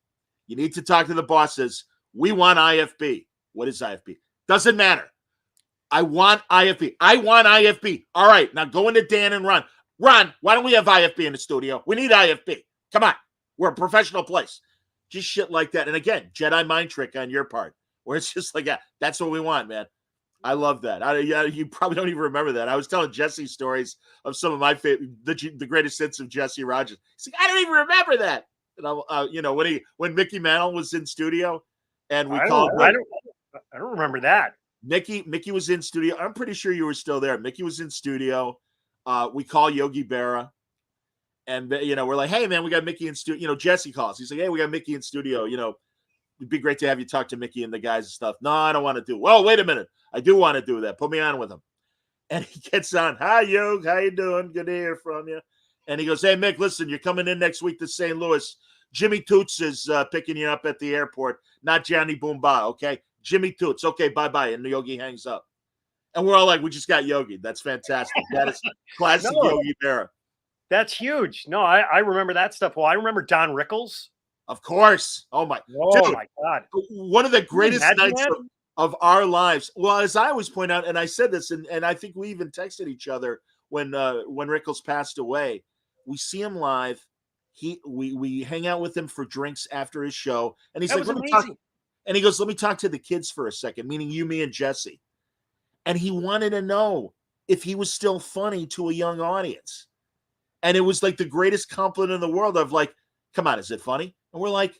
you need to talk to the bosses. We want IFB. What is IFB? Doesn't matter. I want IFB. I want IFB. All right, now go into Dan and Ron. Ron, why don't we have IFB in the studio? We need IFB. Come on. We're a professional place. Just shit like that. And again, Jedi mind trick on your part, where it's just like, that's what we want, man. I love that. You probably don't even remember that. I was telling Jesse stories of some of my favorite, the greatest hits of Jesse Rogers. He's like, I don't even remember that. And when Mickey Mantle was in studio, and we called. I don't remember that. Mickey was in studio. I'm pretty sure you were still there. Mickey was in studio. We call Yogi Berra, and we're like, hey man, we got Mickey in studio. Jesse calls. He's like, hey, we got Mickey in studio. It'd be great to have you talk to Mickey and the guys and stuff. No, I don't want to do. Well, wait a minute. I do want to do that. Put me on with him. And he gets on. Hi, Yog. How you doing? Good to hear from you. And he goes, hey, Mick, listen, you're coming in next week to St. Louis. Jimmy Toots is picking you up at the airport, not Johnny Boomba, okay? Jimmy Toots. Okay, bye-bye. And Yogi hangs up. And we're all like, we just got Yogi. That's fantastic. That is classic Yogi Berra. That's huge. No, I remember that stuff. Well, I remember Don Rickles. Of course. Oh, my God. One of the greatest nights of our lives. Well, as I always point out, and I said this, and I think we even texted each other when Rickles passed away. We see him live. We hang out with him for drinks after his show. And he's like, let me talk. And he goes, let me talk to the kids for a second, meaning you, me, and Jesse. And he wanted to know if he was still funny to a young audience. And it was like the greatest compliment in the world of like, come on, is it funny? And we're like,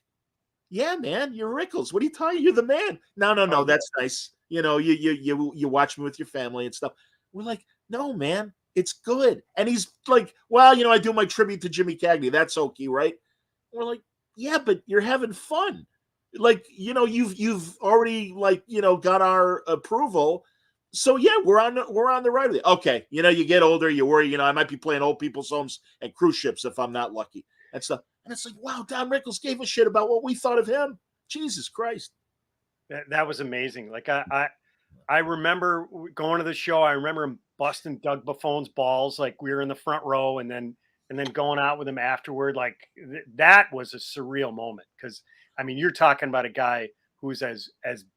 yeah, man, you're Rickles. What are you talking? You're the man. No, that's nice. You watch me with your family and stuff. We're like, no, man, it's good. And he's like, well, I do my tribute to Jimmy Cagney. That's okay, right? And we're like, yeah, but you're having fun. Like, you've already got our approval. So yeah, we're on the right of it. Okay, you get older, you worry. I might be playing old people's homes and cruise ships if I'm not lucky and stuff. And it's like, wow, Don Rickles gave a shit about what we thought of him. Jesus Christ, that was amazing. Like I remember going to the show. I remember him busting Doug Buffone's balls. Like we were in the front row, and then going out with him afterward. Like that was a surreal moment because you're talking about a guy who's as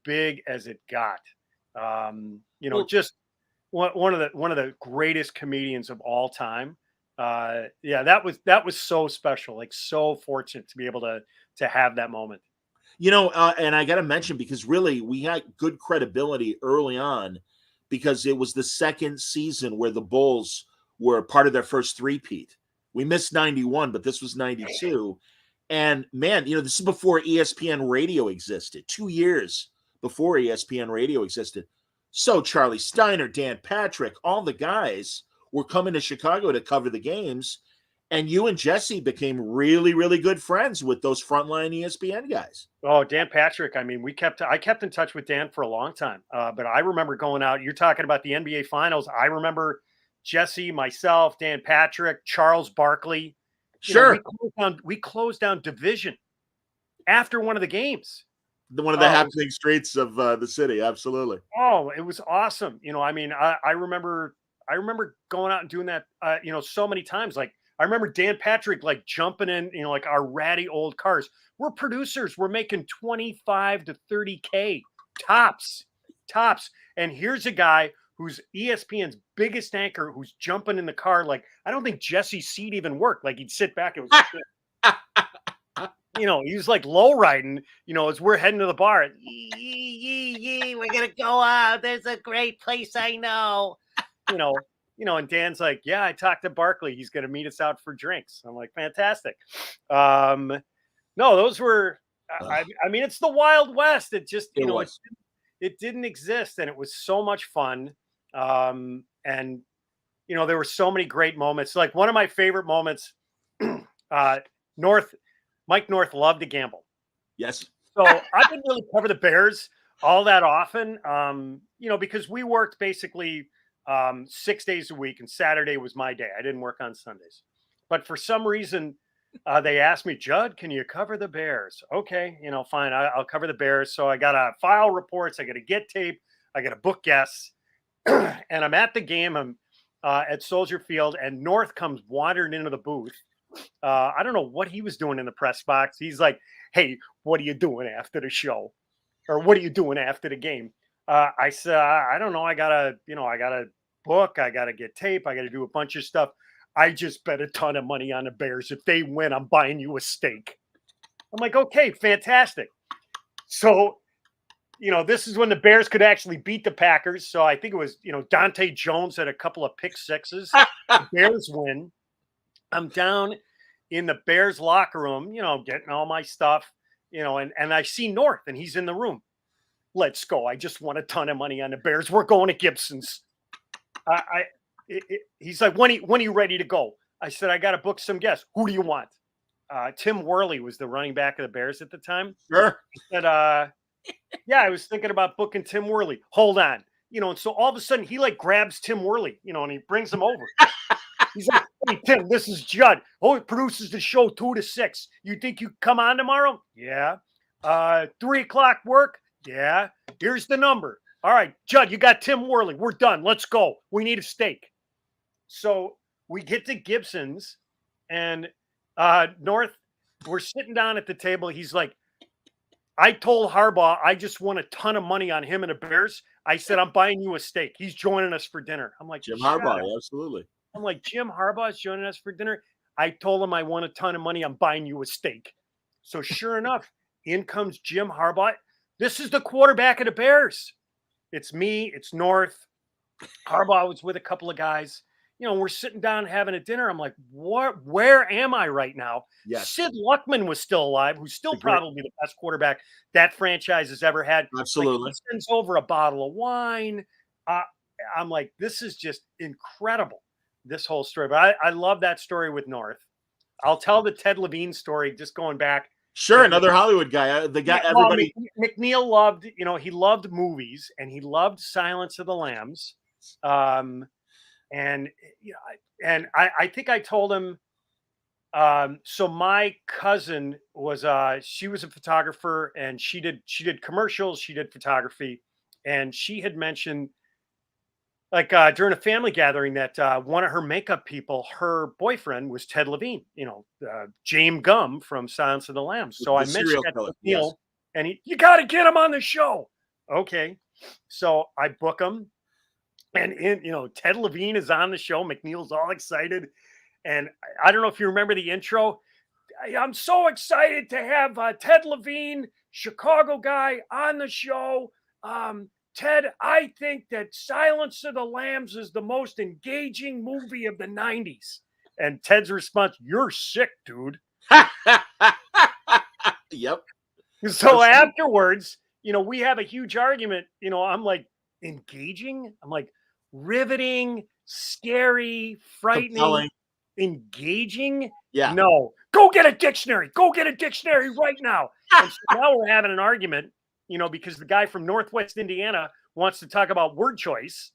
big as it got. Just one of the greatest comedians of all time. That was so special, like so fortunate to be able to have that moment. And I got to mention, because really we had good credibility early on because it was the second season where the Bulls were part of their first three-peat. We missed 91, but this was 92. And man, this is before ESPN radio existed, 2 years before ESPN radio existed. So Charlie Steiner, Dan Patrick, all the guys were coming to Chicago to cover the games. And you and Jesse became really, really good friends with those frontline ESPN guys. Oh, Dan Patrick. I mean, I kept in touch with Dan for a long time. But I remember going out. You're talking about the NBA Finals. I remember Jesse, myself, Dan Patrick, Charles Barkley. Sure. We closed down Division after one of the games. One of the happening streets of the city. Absolutely. Oh, it was awesome. I mean, I remember going out and doing that, so many times. Like, I remember Dan Patrick, like, jumping in, like, our ratty old cars. We're producers. We're making 25 to 30K tops. And here's a guy who's ESPN's biggest anchor who's jumping in the car. Like, I don't think Jesse's seat even worked. Like, he'd sit back. It was he was like low riding, as we're heading to the bar. Yee, we're going to go out. There's a great place I know. And Dan's like, yeah, I talked to Barkley. He's going to meet us out for drinks. I'm like, fantastic. No, those were, I mean, it's the Wild West. It just, it didn't exist. And it was so much fun. And, there were so many great moments. Like, one of my favorite moments, Mike North loved to gamble. Yes. So I didn't really cover the Bears all that often, because we worked basically 6 days a week, and Saturday was my day. I didn't work on Sundays. But for some reason, they asked me, Judd, can you cover the Bears? Okay, fine. I'll cover the Bears. So I got to file reports. I got to get tape. I got to book guests. And I'm at the game. I'm at Soldier Field, and North comes wandering into the booth. I don't know what he was doing in the press box. He's like, hey, what are you doing after the show? Or what are you doing after the game? I said, I don't know. I gotta book. I gotta get tape. I gotta do a bunch of stuff. I just bet a ton of money on the Bears. If they win, I'm buying you a steak. I'm like, okay, fantastic. So, this is when the Bears could actually beat the Packers. So I think it was, Dante Jones had a couple of pick sixes. The Bears win. I'm down in the Bears locker room, getting all my stuff, and I see North, and he's in the room. Let's go. I just won a ton of money on the Bears. We're going to Gibson's. He's like, when are you ready to go? I said, I got to book some guests. Who do you want? Tim Worley was the running back of the Bears at the time. Sure. I said, yeah, I was thinking about booking Tim Worley. Hold on. And so all of a sudden he like grabs Tim Worley, and he brings him over. He's like, hey, Tim, this is Judd. Oh, it produces the show 2 to 6. You think you come on tomorrow? Yeah. 3 o'clock work? Yeah. Here's the number. All right, Judd, you got Tim Worley. We're done. Let's go. We need a steak. So we get to Gibson's, and North, we're sitting down at the table. He's like, I told Harbaugh I just won a ton of money on him and the Bears. I said, I'm buying you a steak. He's joining us for dinner. I'm like, Jim Harbaugh, absolutely. I'm like, Jim Harbaugh is joining us for dinner. I told him I won a ton of money. I'm buying you a steak. So sure enough, in comes Jim Harbaugh. This is the quarterback of the Bears. It's me. It's North. Harbaugh was with a couple of guys. We're sitting down having a dinner. I'm like, what? Where am I right now? Yes. Sid Luckman was still alive, who's still probably the best quarterback that franchise has ever had. Absolutely. Like, he sends over a bottle of wine. I'm like, this is just incredible, this whole story. But I love that story with North. I'll tell the Ted Levine story, just going back. Sure, another Hollywood guy. The guy, everybody. McNeil loved, he loved movies, and he loved Silence of the Lambs. And I think I told him. So my cousin was she was a photographer, and she did commercials, she did photography, and she had mentioned, like, during a family gathering, that one of her makeup people, her boyfriend, was Ted Levine, James Gumb from Silence of the Lambs. So I mentioned that to Neil, and you got to get him on the show. Okay. So I book him, and Ted Levine is on the show. McNeil's all excited. And I don't know if you remember the intro. I'm so excited to have Ted Levine, Chicago guy, on the show. Ted, I think that Silence of the Lambs is the most engaging movie of the 90s. And Ted's response, you're sick, dude. Yep. So afterwards, we have a huge argument. I'm like, engaging? I'm like, riveting, scary, frightening. Compelling. engaging. Yeah. No, go get a dictionary. Go get a dictionary right now. And so now we're having an argument, because the guy from Northwest Indiana wants to talk about word choice.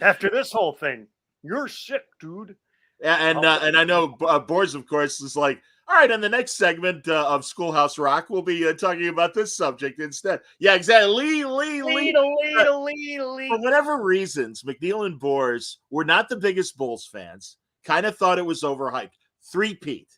After this whole thing, you're sick, dude. And I know Boards, of course, is like, all right, in the next segment of Schoolhouse Rock, we'll be talking about this subject instead. Yeah, exactly. Lee. For whatever reasons, McNeil and Boers were not the biggest Bulls fans. Kind of thought it was overhyped. Three-peat.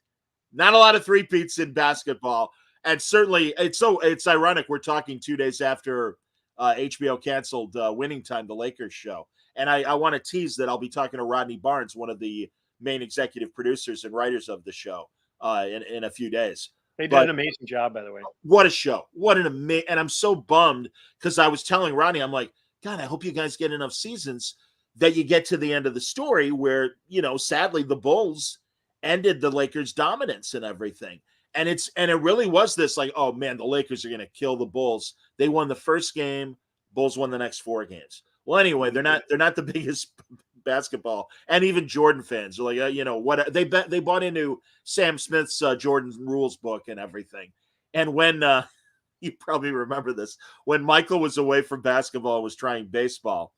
Not a lot of three-peats in basketball. And certainly, it's ironic we're talking 2 days after HBO canceled Winning Time, the Lakers show. And I want to tease that I'll be talking to Rodney Barnes, one of the main executive producers and writers of the show, in a few days. They did an amazing job, by the way. What a show. What an amazing. And I'm so bummed because I was telling Rodney, I'm like, God, I hope you guys get enough seasons that you get to the end of the story where, sadly, the Bulls ended the Lakers' dominance and everything. And it really was this like, oh man, the Lakers are going to kill the Bulls. They won the first game. Bulls won the next 4 games. Well, anyway, they're not the biggest basketball, and even Jordan fans are like, what they bought into Sam Smith's Jordan Rules book and everything. And when you probably remember this, when Michael was away from basketball and was trying baseball,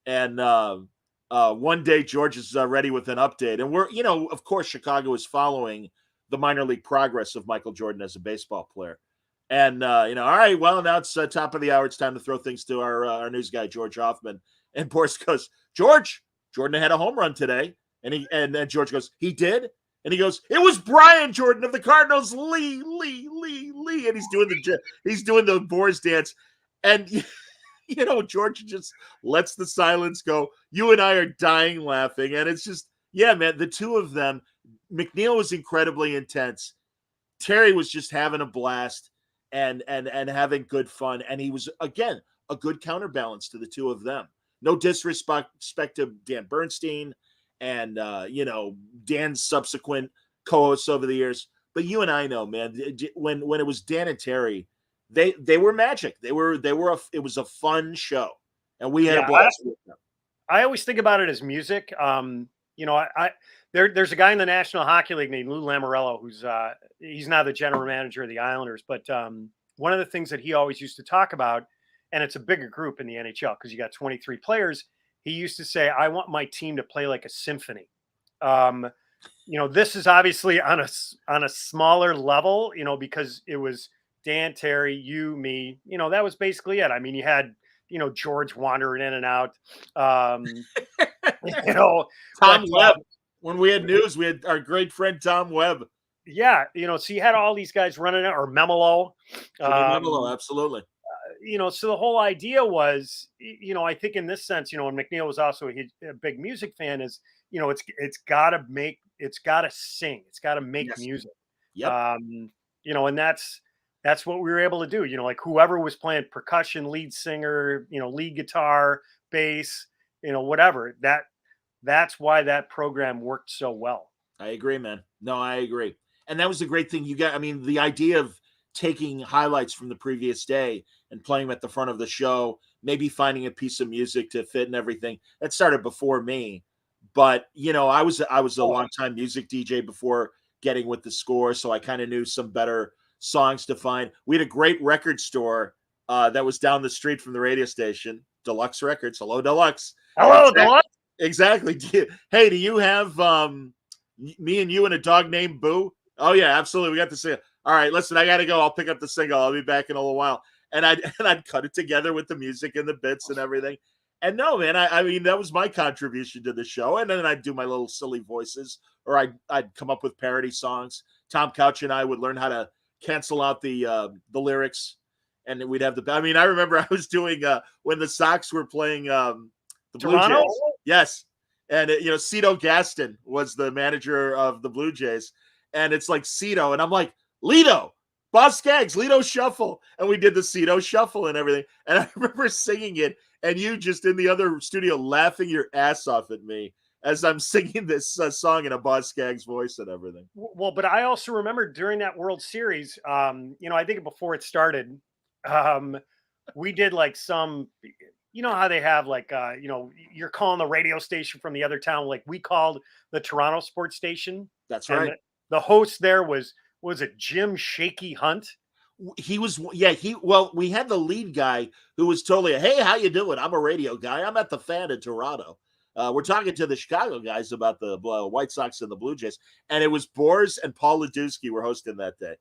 and one day George is ready with an update, and we're of course Chicago is following the minor league progress of Michael Jordan as a baseball player. And, all right, well, now it's top of the hour. It's time to throw things to our news guy, George Hoffman. And Boris goes, George, Jordan had a home run today. And then George goes, he did? And he goes, it was Brian Jordan of the Cardinals, Lee. And he's doing the Boris dance. And, George just lets the silence go. You and I are dying laughing. And it's just, yeah, man, the two of them, McNeil was incredibly intense. Terry was just having a blast. And having good fun. And he was, again, a good counterbalance to the two of them. No disrespect to Dan Bernstein and, Dan's subsequent co-hosts over the years. But you and I know, man, when it was Dan and Terry, they were magic. It was a fun show. And we had a blast with them. I always think about it as music. There's a guy in the National Hockey League named Lou Lamoriello who's he's now the general manager of the Islanders. But one of the things that he always used to talk about, and it's a bigger group in the NHL because you got 23 players. He used to say, "I want my team to play like a symphony." This is obviously on a smaller level, because it was Dan, Terry, you, me. That was basically it. I mean, you had George wandering in and out. Tom Webb. When we had news, we had our great friend Tom Webb. Yeah, so you had all these guys running it, or Memolo. Memolo, absolutely. So the whole idea was, I think in this sense, and McNeil was also a big music fan, is, it's got to sing, it's got to make music. Yep. And that's what we were able to do. Like whoever was playing percussion, lead singer, lead guitar, bass, whatever. That's why that program worked so well. I agree, man. No, I agree. And that was the great thing the idea of taking highlights from the previous day and playing them at the front of the show, maybe finding a piece of music to fit and everything. That started before me. But, I was a long-time music DJ before getting with the Score, so I kind of knew some better songs to find. We had a great record store that was down the street from the radio station, Deluxe Records. Hello, Deluxe. Hello, Deluxe. Exactly. Do you have me and you and a dog named Boo? Oh yeah, absolutely. We got to sing. All right, listen, I got to go. I'll pick up the single. I'll be back in a little while. And I'd cut it together with the music and the bits and everything. And no, man, I mean, that was my contribution to the show. And then I'd do my little silly voices, or I'd come up with parody songs. Tom Couch and I would learn how to cancel out the lyrics, and we'd have I remember I was doing when the Sox were playing the Blue Jays. Yes. And Cito Gaston was the manager of the Blue Jays. And it's like Cito, and I'm like, Lido, Boss Skaggs, Lido Shuffle. And we did the Cito Shuffle and everything. And I remember singing it, and you just in the other studio laughing your ass off at me as I'm singing this song in a Boss Skaggs voice and everything. Well, but I also remember during that World Series, I think before it started, we did like some, you know how they have like, you're calling the radio station from the other town. Like we called the Toronto sports station. That's And right. the host there was it Jim Shaky Hunt? He was, we had the lead guy who was totally, hey, how you doing? I'm a radio guy. I'm at the Fan in Toronto. We're talking to the Chicago guys about the White Sox and the Blue Jays. And it was Boris and Paul Ledusky were hosting that day.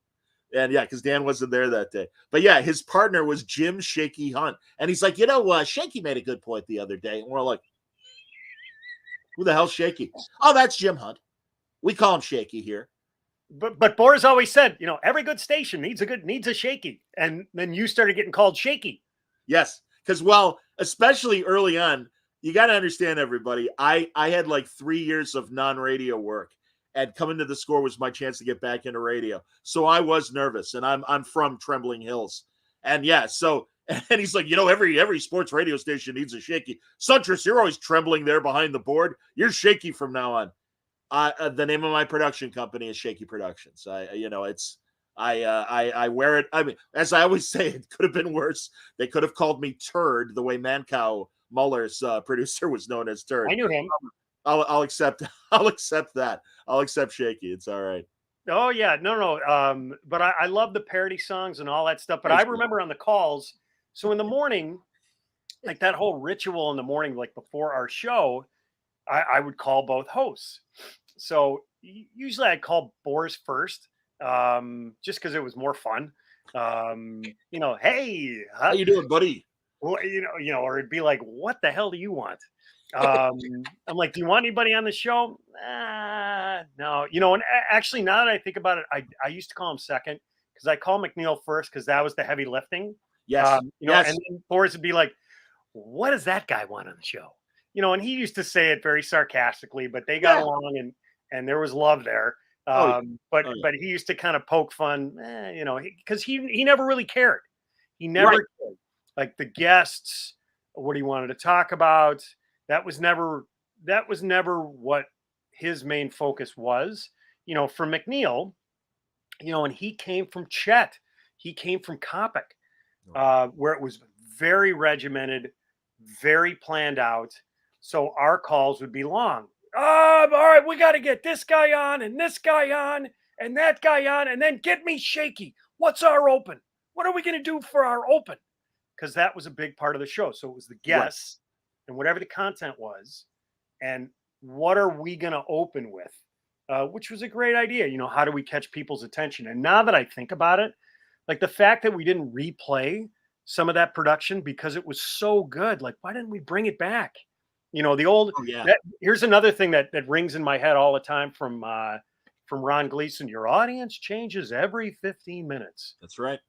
And yeah, because Dan wasn't there that day. But yeah, his partner was Jim Shaky Hunt. And he's like, Shaky made a good point the other day. And we're like, who the hell's Shaky? Oh, that's Jim Hunt. We call him Shaky here. But Boris always said, every good station needs a Shaky. And then you started getting called Shaky. Yes. Because, especially early on, you got to understand, everybody, I had like 3 years of non-radio work. And coming to the Score was my chance to get back into radio. So I was nervous, and I'm from Trembling Hills. And yeah, and he's like, every sports radio station needs a Shaky. Suntress, you're always trembling there behind the board. You're Shaky from now on. The name of my production company is Shaky Productions. I wear it. I mean, as I always say, it could have been worse. They could have called me Turd, the way Mancow Muller's producer was known as Turd. I knew him. I'll accept that. I'll accept Shaky. It's all right. Oh yeah, no. But I love the parody songs and all that stuff. But I remember on the calls. So in the morning, like that whole ritual in the morning, like before our show, I would call both hosts. So usually I'd call Boris first, just because it was more fun. Hey, how you doing, buddy? Well, or it'd be like, what the hell do you want? I'm like, do you want anybody on the show? No, and actually now that I think about it, I used to call him second because I call McNeil first because that was the heavy lifting. Yes. Yes. And then Boris would be like, what does that guy want on the show? And he used to say it very sarcastically, but they got along and there was love there. But he used to kind of poke fun, because he never really cared. He never cared. Like the guests, what he wanted to talk about. That was never what his main focus was. For McNeil, and he came from Chet. He came from Copic, where it was very regimented, very planned out. So our calls would be long. All right, we got to get this guy on and this guy on and that guy on, and then get me Shaky. What's our open? What are we going to do for our open? Because that was a big part of the show. So it was the guests. And whatever the content was, and what are we going to open with, which was a great idea. How do we catch people's attention? And now that I think about it, like the fact that we didn't replay some of that production because it was so good, like why didn't we bring it back? The old. Here's another thing that rings in my head all the time from Ron Gleason. Your audience changes every 15 minutes. That's right.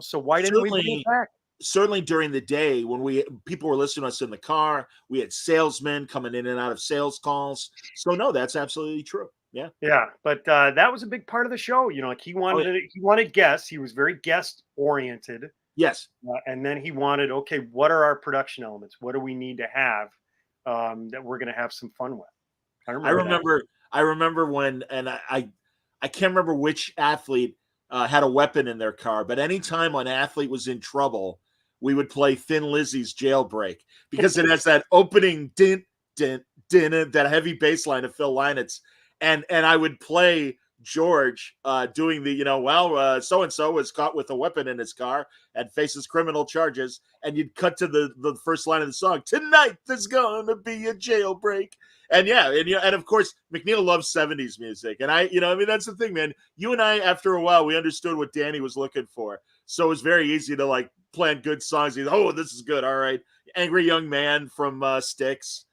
So why didn't we bring it back? Certainly during the day when people were listening to us in the car, we had salesmen coming in and out of sales calls. So no, that's absolutely true. Yeah. Yeah. But that was a big part of the show. Like he wanted guests. He was very guest oriented. Yes. And then he wanted, okay, what are our production elements? What do we need to have that we're going to have some fun with? I remember when, and I can't remember which athlete had a weapon in their car, but anytime an athlete was in trouble, we would play Thin Lizzy's Jailbreak because it has that opening din, din, din, that heavy bass line of Phil Lynott. And I would play George doing the, so-and-so was caught with a weapon in his car and faces criminal charges. And you'd cut to the first line of the song, tonight there's going to be a jailbreak. And and of course, McNeil loves 70s music. And that's the thing, man. You and I, after a while, we understood what Danny was looking for. So it was very easy to like plan good songs. This is good. All right. Angry Young Man from Styx,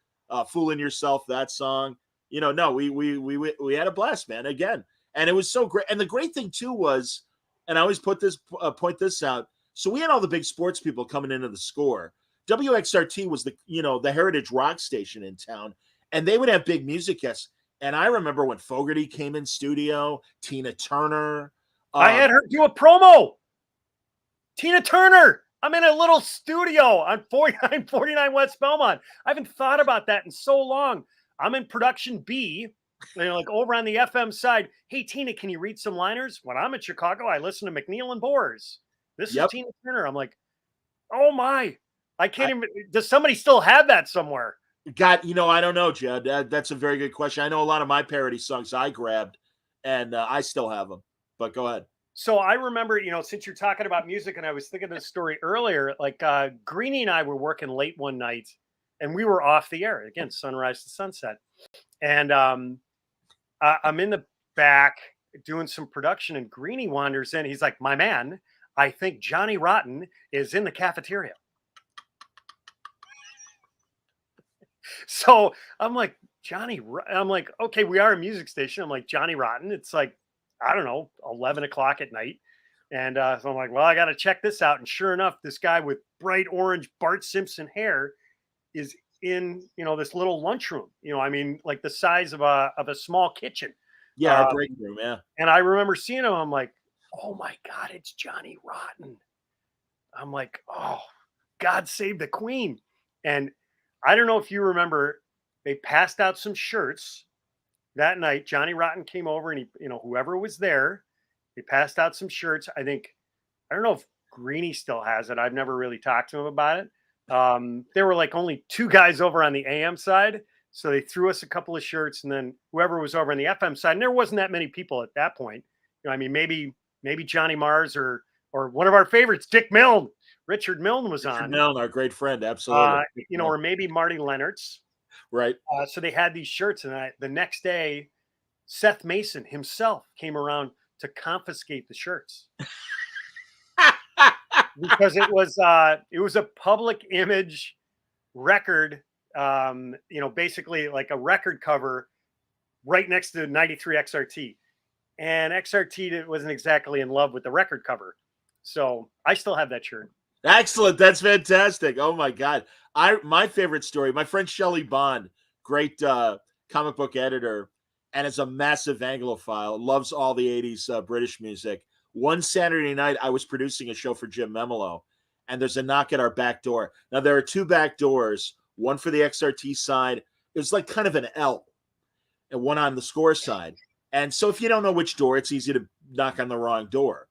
Fooling Yourself, that song. We had a blast, man, again. And it was so great. And the great thing too was, and I always point this out. So we had all the big sports people coming into the Score. WXRT was the heritage rock station in town. And they would have big music guests. And I remember when Fogerty came in studio, Tina Turner. I had her do a promo. Tina Turner. I'm in a little studio on 49 West Belmont. I haven't thought about that in so long. I'm in production B, like over on the FM side. Hey, Tina, can you read some liners? When I'm in Chicago, I listen to McNeil and Boers. This is Tina Turner. I'm like, oh my. I can't even. Does somebody still have that somewhere? I don't know, Judd. That's a very good question. I know a lot of my parody songs I grabbed, and I still have them. But go ahead. So I remember, since you're talking about music, and I was thinking of this story earlier, like Greenie and I were working late one night, and we were off the air again, sunrise to sunset, and I'm in the back doing some production, and Greenie wanders in. He's like, "My man, I think Johnny Rotten is in the cafeteria." So I'm like, I'm like, okay, we are a music station. I'm like, Johnny Rotten. It's like, I don't know, 11 o'clock at night. And so I'm like, well, I got to check this out. And sure enough, this guy with bright orange Bart Simpson hair is in, this little lunchroom, I mean, like the size of a small kitchen. Yeah, our break room, yeah. And I remember seeing him. I'm like, oh my God, it's Johnny Rotten. I'm like, oh, God save the Queen. And I don't know if you remember, they passed out some shirts that night. Johnny Rotten came over and he, whoever was there, they passed out some shirts. I don't know if Greenie still has it. I've never really talked to him about it. There were like only two guys over on the AM side. So they threw us a couple of shirts, and then whoever was over on the FM side, and there wasn't that many people at that point. I mean, maybe Johnny Mars or one of our favorites, Dick Milne. Richard Milne was on. Milne, our great friend, absolutely. Or maybe Marty Leonard's. Right. So they had these shirts, and the next day, Seth Mason himself came around to confiscate the shirts because it was a public image record. Basically like a record cover right next to 93 XRT, and XRT wasn't exactly in love with the record cover. So I still have that shirt. Excellent. That's fantastic. Oh my God. My favorite story, my friend Shelley Bond, great comic book editor, and is a massive Anglophile, loves all the 80s British music. One Saturday night, I was producing a show for Jim Memolo, and there's a knock at our back door. Now, there are two back doors, one for the XRT side. It was like kind of an L, and one on the score side. And so if you don't know which door, it's easy to knock on the wrong door.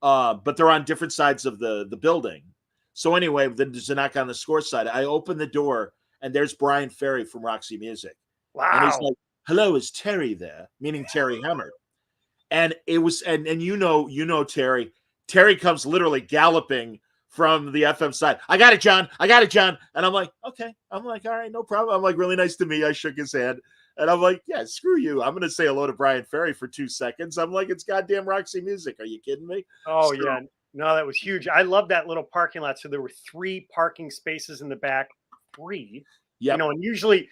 But they're on different sides of the building. So anyway, then there's a knock on the score side. I open the door, and there's Brian Ferry from Roxy Music. Wow. And he's like, hello, is Terry there? Meaning Terry Hemmert. And it was, and Terry. Terry comes literally galloping from the FM side. I got it, John. And I'm like, okay. I'm like, all right, no problem. I'm like, really nice to meet you. I shook his hand. And I'm like, yeah, screw you. I'm going to say hello to Brian Ferry for 2 seconds. I'm like, it's goddamn Roxy Music. Are you kidding me? Oh, yeah. No, that was huge. I love that little parking lot. So there were 3 parking spaces in the back. 3. Yeah. And usually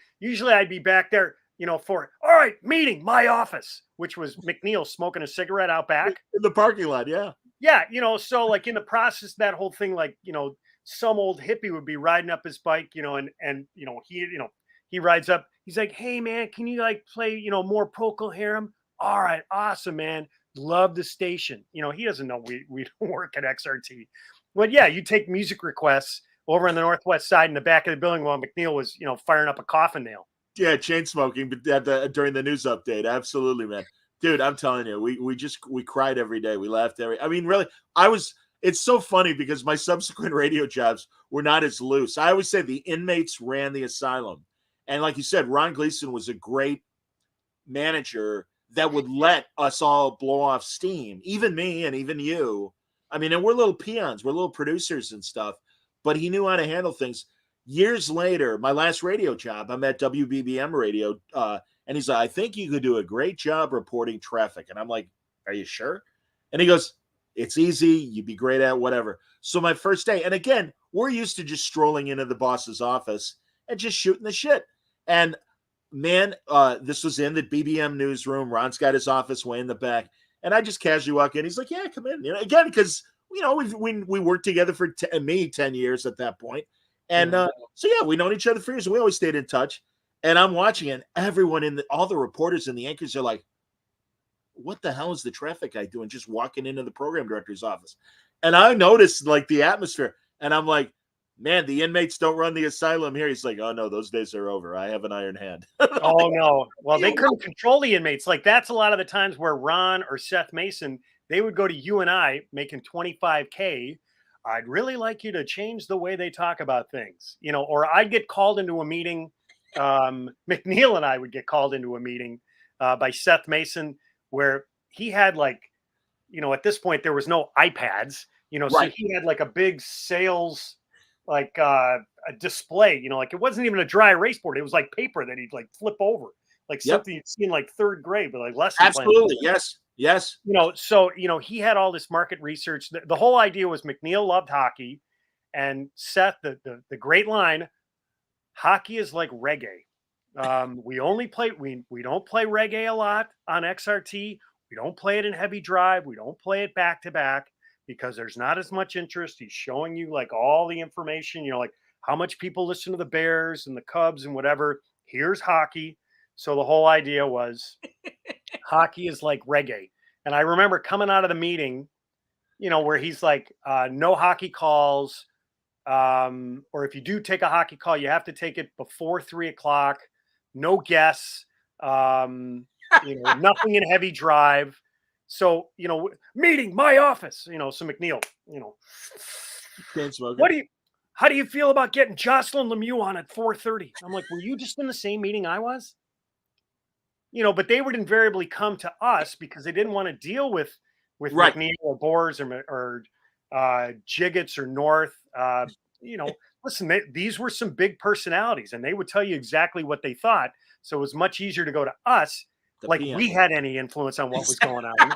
I'd be back there, for, all right, meeting, my office, which was McNeil smoking a cigarette out back. In the parking lot, yeah. Yeah, so like in the process, that whole thing, like, some old hippie would be riding up his bike, and he rides up. He's like, hey, man, can you like play, more Procol Harum? All right, awesome, man. Love the station. He doesn't know we don't work at XRT. But yeah, you take music requests over on the northwest side in the back of the building while McNeil was, firing up a coffin nail. Yeah, chain smoking, but during the news update. Absolutely, man. Dude, I'm telling you, we cried every day. We laughed really, it's so funny because my subsequent radio jobs were not as loose. I always say the inmates ran the asylum. And like you said, Ron Gleason was a great manager that would let us all blow off steam, even me and even you. I mean, and we're little peons, we're little producers and stuff, but he knew how to handle things. Years later, my last radio job, I'm at WBBM radio, and he's like, I think you could do a great job reporting traffic. And I'm like, are you sure? And he goes, it's easy. You'd be great at whatever. So my first day, and again, we're used to just strolling into the boss's office and just shooting the shit. And man, this was in the BBM newsroom. Ron's got his office way in the back. And I just casually walk in. He's like, yeah, come in. Again, because, we worked together for 10 years at that point. And so, yeah, we known each other for years. We always stayed in touch. And I'm watching it. Everyone all the reporters and the anchors are like, what the hell is the traffic guy doing just walking into the program director's office? And I noticed like the atmosphere. And I'm like, man, the inmates don't run the asylum here. He's like, oh, no, those days are over. I have an iron hand. Oh, no. Well, they couldn't control the inmates. Like that's a lot of the times where Ron or Seth Mason, they would go to you and I making $25K. I'd really like you to change the way they talk about things, or I'd get called into a meeting. McNeil and I would get called into a meeting by Seth Mason, where he had like, at this point there was no iPads, so he had like a big sales, like a display, like it wasn't even a dry erase board. It was like paper that he'd like flip over, like something you'd see in like third grade, but like lesson plan. Absolutely. Yes. So, he had all this market research. The whole idea was McNeil loved hockey, and Seth, the great line, hockey is like reggae. We only play, we don't play reggae a lot on XRT. We don't play it in heavy drive. We don't play it back to back because there's not as much interest. He's showing you like all the information, like how much people listen to the Bears and the Cubs and whatever. Here's hockey. So the whole idea was hockey is like reggae. And I remember coming out of the meeting, where he's like, no hockey calls. Or if you do take a hockey call, you have to take it before 3:00. No guests. Nothing in heavy drive. So, meeting, my office, so McNeil, how do you feel about getting Jocelyn Lemieux on at 4:30? I'm like, were you just in the same meeting I was? But they would invariably come to us because they didn't want to deal with McNeil or Boers or Jiggets or North. Listen, these were some big personalities, and they would tell you exactly what they thought. So it was much easier to go to us, we had any influence on what was going on.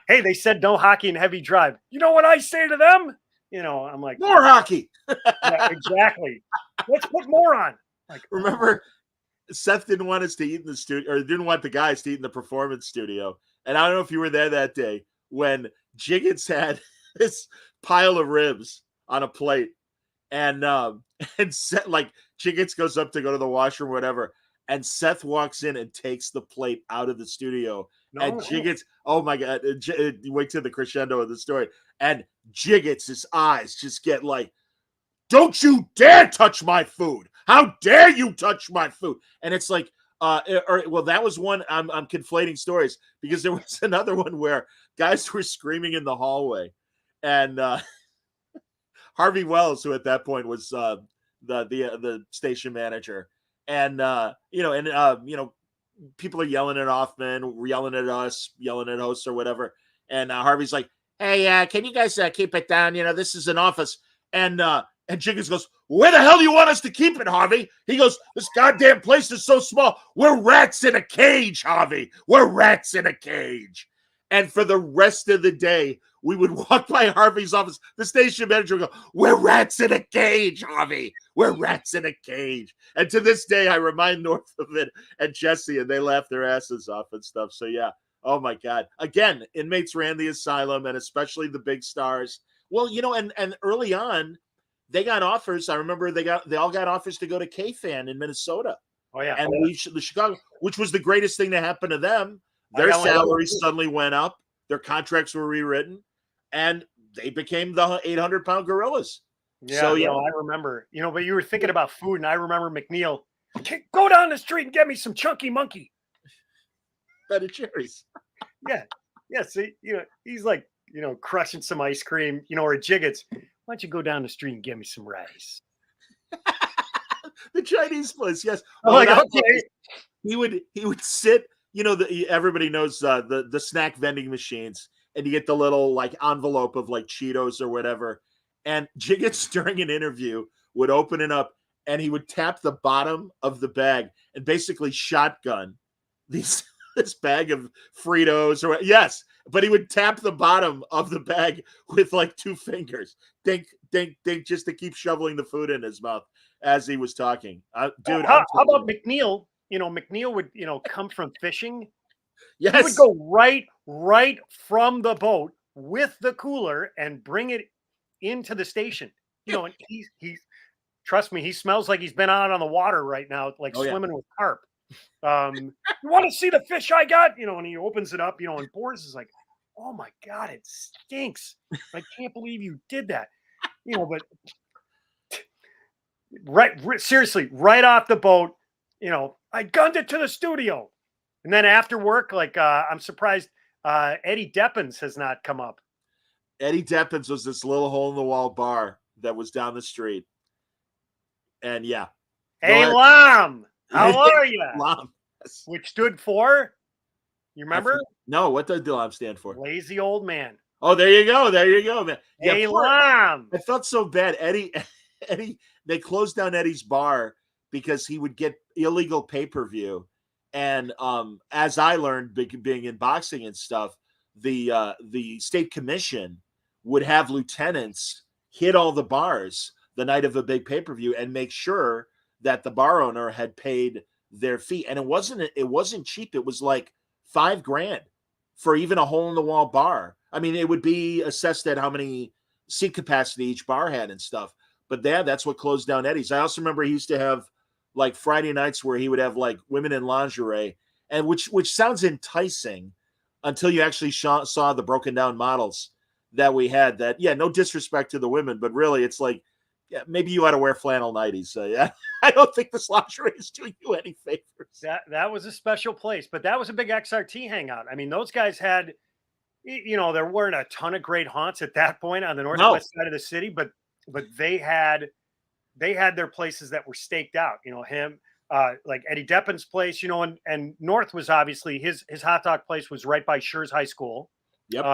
Hey, they said no hockey and heavy drive. You know what I say to them? I'm like, more hockey. Yeah, exactly. Let's put more on. Like, remember, Seth didn't want us to eat in the studio, or didn't want the guys to eat in the performance studio. And I don't know if you were there that day when Jiggets had this pile of ribs on a plate, and Seth, like, Jiggets goes up to go to the washroom or whatever, and Seth walks in and takes the plate out of the studio. And Jiggets, oh my God, wait till the crescendo of the story. And Jiggets' eyes just get like, don't you dare touch my food. How dare you touch my food? And it's like, that was one. I'm conflating stories because there was another one where guys were screaming in the hallway, and Harvey Wells, who at that point was the station manager, and people are yelling at Hoffman, yelling at us, yelling at hosts or whatever, and Harvey's like, "Hey, can you guys keep it down? This is an office." And Jiggins goes, "Where the hell do you want us to keep it, Harvey?" He goes, "This goddamn place is so small. We're rats in a cage, Harvey. We're rats in a cage." And for the rest of the day, we would walk by Harvey's office. The station manager would go, "We're rats in a cage, Harvey. We're rats in a cage." And to this day, I remind North of it and Jesse, and they laugh their asses off and stuff. So, yeah. Oh, my God. Again, inmates ran the asylum, and especially the big stars. Well, and early on, they got offers. I remember they all got offers to go to K-Fan in Minnesota. Oh, yeah. And the Chicago, which was the greatest thing to happen to them. Their salaries suddenly went up. Their contracts were rewritten, and they became the 800-pound gorillas. Yeah, so, I remember, but you were thinking about food, and I remember McNeil, go down the street and get me some chunky monkey. Ben and Jerry's. Yeah. Yeah. So, he's like, crushing some ice cream, or Jiggets. Why don't you go down the street and get me some rice? The Chinese place, yes. Okay. He would sit, everybody knows the snack vending machines, and you get the little like envelope of like Cheetos or whatever. And Jiggets during an interview would open it up, and he would tap the bottom of the bag and basically shotgun this bag of Fritos but he would tap the bottom of the bag with like two fingers, dink, just to keep shoveling the food in his mouth as he was talking. Dude, how about McNeil? McNeil would, come from fishing. Yes. He would go right from the boat with the cooler and bring it into the station. And he trust me, he smells like he's been out on the water right now, like swimming with carp. You want to see the fish I got? And he opens it up, and Boris is like, "Oh my God, it stinks. I can't believe you did that." But seriously, right off the boat, I gunned it to the studio. And then after work, like, I'm surprised Eddie Deppens has not come up. Eddie Deppin's was this little hole in the wall bar that was down the street. And yeah. Hey, Lom, how are you? Lom. Which stood for, you remember? No, what does Lom stand for? Lazy old man. Oh, there you go. There you go, man. Hey, Lom. I felt so bad. Eddie, they closed down Eddie's bar because he would get illegal pay-per-view. And as I learned, being in boxing and stuff, the state commission would have lieutenants hit all the bars the night of a big pay-per-view and make sure that the bar owner had paid their fee. And it wasn't cheap. It was like $5,000 for even a hole in the wall bar. I mean, it would be assessed at how many seat capacity each bar had and stuff. But that's what closed down Eddie's. I also remember he used to have like Friday nights where he would have like women in lingerie, and which sounds enticing until you actually saw the broken down models that we had. That, yeah, no disrespect to the women, but really it's like, yeah, maybe you ought to wear flannel nighties. So yeah, I don't think this lingerie is doing you any favors. That was a special place, but that was a big XRT hangout. I mean, those guys had, there weren't a ton of great haunts at that point on the northwest side of the city, but they had their places that were staked out. Like Eddie Deppin's place, and North was obviously his hot dog place was right by Schurz High School. Yep.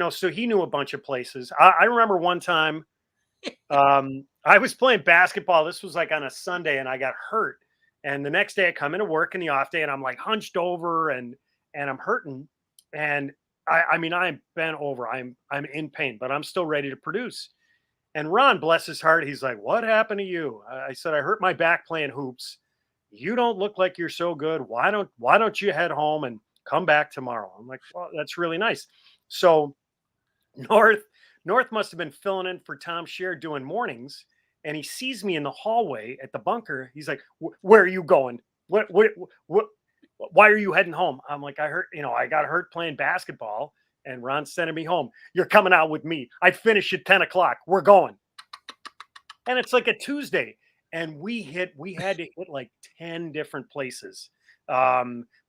So he knew a bunch of places. I remember one time, I was playing basketball. This was like on a Sunday, and I got hurt. And the next day I come into work in the off day, and I'm like hunched over and I'm hurting. And I mean, I'm bent over. I'm in pain, but I'm still ready to produce. And Ron, bless his heart, he's like, "What happened to you?" I said, "I hurt my back playing hoops. You don't look like you're so good. Why don't you head home and come back tomorrow?" I'm like, "Well, that's really nice." So North must have been filling in for Tom Scher doing mornings, and he sees me in the hallway at the bunker. He's like, "Where are you going? What? Why are you heading home?" I'm like, I got hurt playing basketball, and Ron's sending me home. "You're coming out with me. I finish at 10 o'clock. We're going." And it's like a Tuesday, and we had to hit like 10 different places.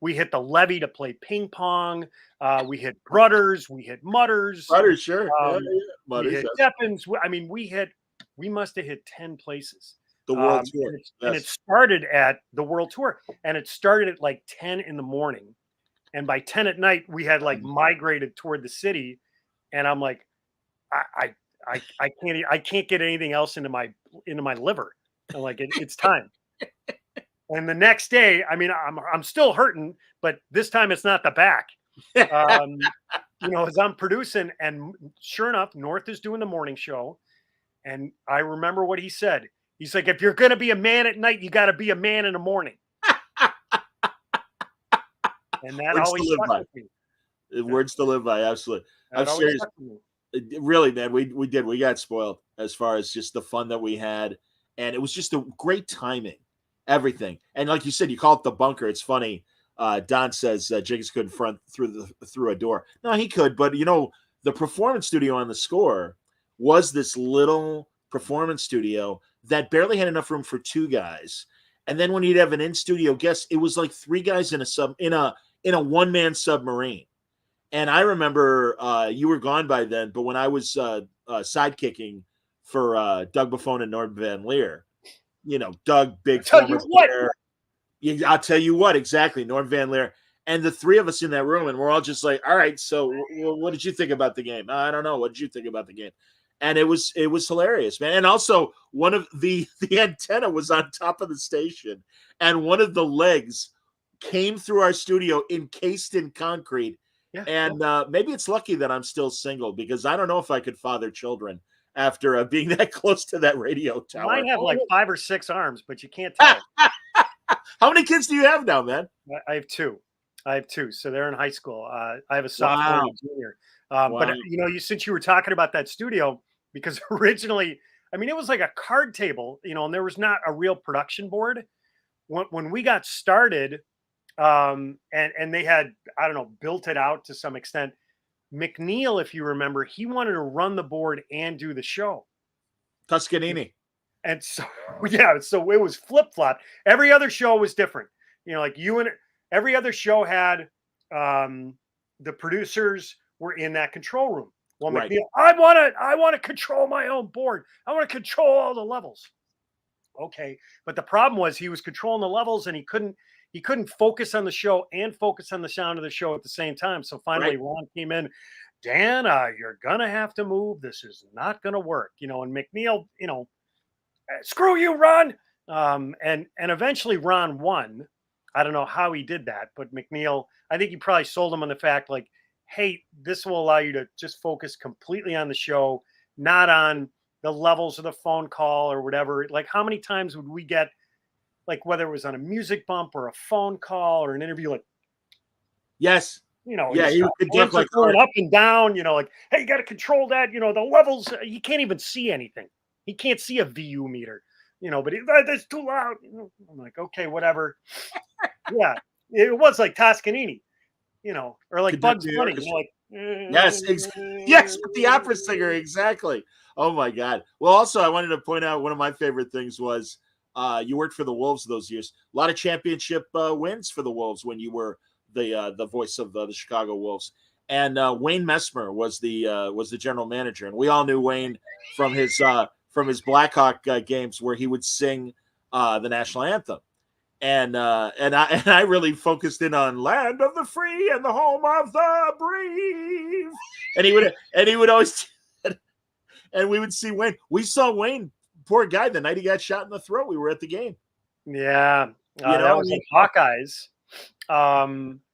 We hit the levee to play ping pong. We hit Brothers. We hit Mutters. Butters, sure. We hit Deppins. I mean, we must have hit 10 places. The World Tour. And it started at the World Tour, and it started at like 10 in the morning. And by 10 at night, we had like migrated toward the city. And I'm like, I can't get anything else into my liver. I'm like, it's time. And the next day, I mean, I'm still hurting, but this time it's not the back. As I'm producing, and sure enough, North is doing the morning show. And I remember what he said. He's like, "If you're going to be a man at night, you got to be a man in the morning." And that always stuck with me. Words to live by, absolutely. I'm serious. Really, man, we did. We got spoiled as far as just the fun that we had. And it was just a great timing, everything. And like you said, you call it the bunker. It's funny. Don says Jiggins couldn't front through a door. No, he could. But, the performance studio on the Score was this little performance studio that barely had enough room for two guys. And then when you'd have an in-studio guest, it was like three guys in a one-man submarine. And I remember you were gone by then, but when I was sidekicking for Doug Buffone and Norm Van Leer, Doug, big former player. I'll tell you what, exactly, Norm Van Leer. And the three of us in that room, and we're all just like, "All right, so what did you think about the game?" "I don't know. What did you think about the game?" And it was hilarious, man. And also, one of the antenna was on top of the station, and one of the legs came through our studio encased in concrete. Yeah, and maybe it's lucky that I'm still single, because I don't know if I could father children after being that close to that radio tower. You might have like 5 or 6 arms, but you can't tell. How many kids do you have now, man? I have two. So they're in high school. I have a sophomore and a junior. But since you were talking about that studio, because originally, I mean, it was like a card table, and there was not a real production board. When we got started, and they had, I don't know, built it out to some extent. McNeil, if you remember, he wanted to run the board and do the show. Toscanini. And so, so it was flip-flop. Every other show was different. Like every other show had the producers were in that control room. Well, Right. McNeil, I want to control my own board. I want to control all the levels. Okay, but the problem was he was controlling the levels and he couldn't focus on the show and focus on the sound of the show at the same time. So finally, Right. Ron came in. Dan, you're gonna have to move. This is not gonna work, And McNeil, screw you, Ron. And eventually Ron won. I don't know how he did that, but McNeil, I think he probably sold him on the fact like, hey, this will allow you to just focus completely on the show, not on the levels of the phone call or whatever. Like, how many times would we get, like, whether it was on a music bump or a phone call or an interview, like, Yes. Yeah, his he could duck hands are like going up and down, like, hey, you got to control that, the levels. He can't even see anything. He can't see a VU meter, but that's too loud. I'm like, okay, whatever. Yeah, it was like Toscanini, or like Bugs Bunny, like, yes, yes, with the opera singer, exactly. Oh my God. Well, also, I wanted to point out one of my favorite things was you worked for the Wolves those years. A lot of championship wins for the Wolves when you were the voice of the Chicago Wolves. And Wayne Messmer was the general manager, and we all knew Wayne from his Blackhawk games where he would sing the national anthem. And I really focused in on land of the free and the home of the brave. And he would always, and we would see Wayne. We saw Wayne, poor guy, the night he got shot in the throat. We were at the game. Yeah, that was like Hawkeyes.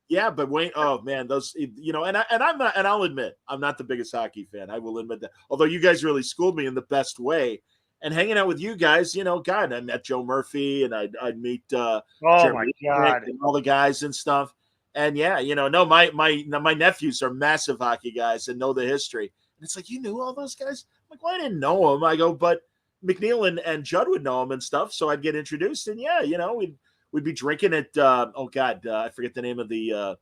Yeah, but Wayne, oh man, those, and I'm not, and I'll admit, I'm not the biggest hockey fan. I will admit that. Although you guys really schooled me in the best way. And hanging out with you guys, God, I met Joe Murphy and I'd meet oh my God, and all the guys and stuff. And yeah, no, my nephews are massive hockey guys and know the history. And it's like, you knew all those guys? I'm like, well, I didn't know them. I go, but McNeil and Judd would know them and stuff. So I'd get introduced, and yeah, we'd be drinking at I forget the name of the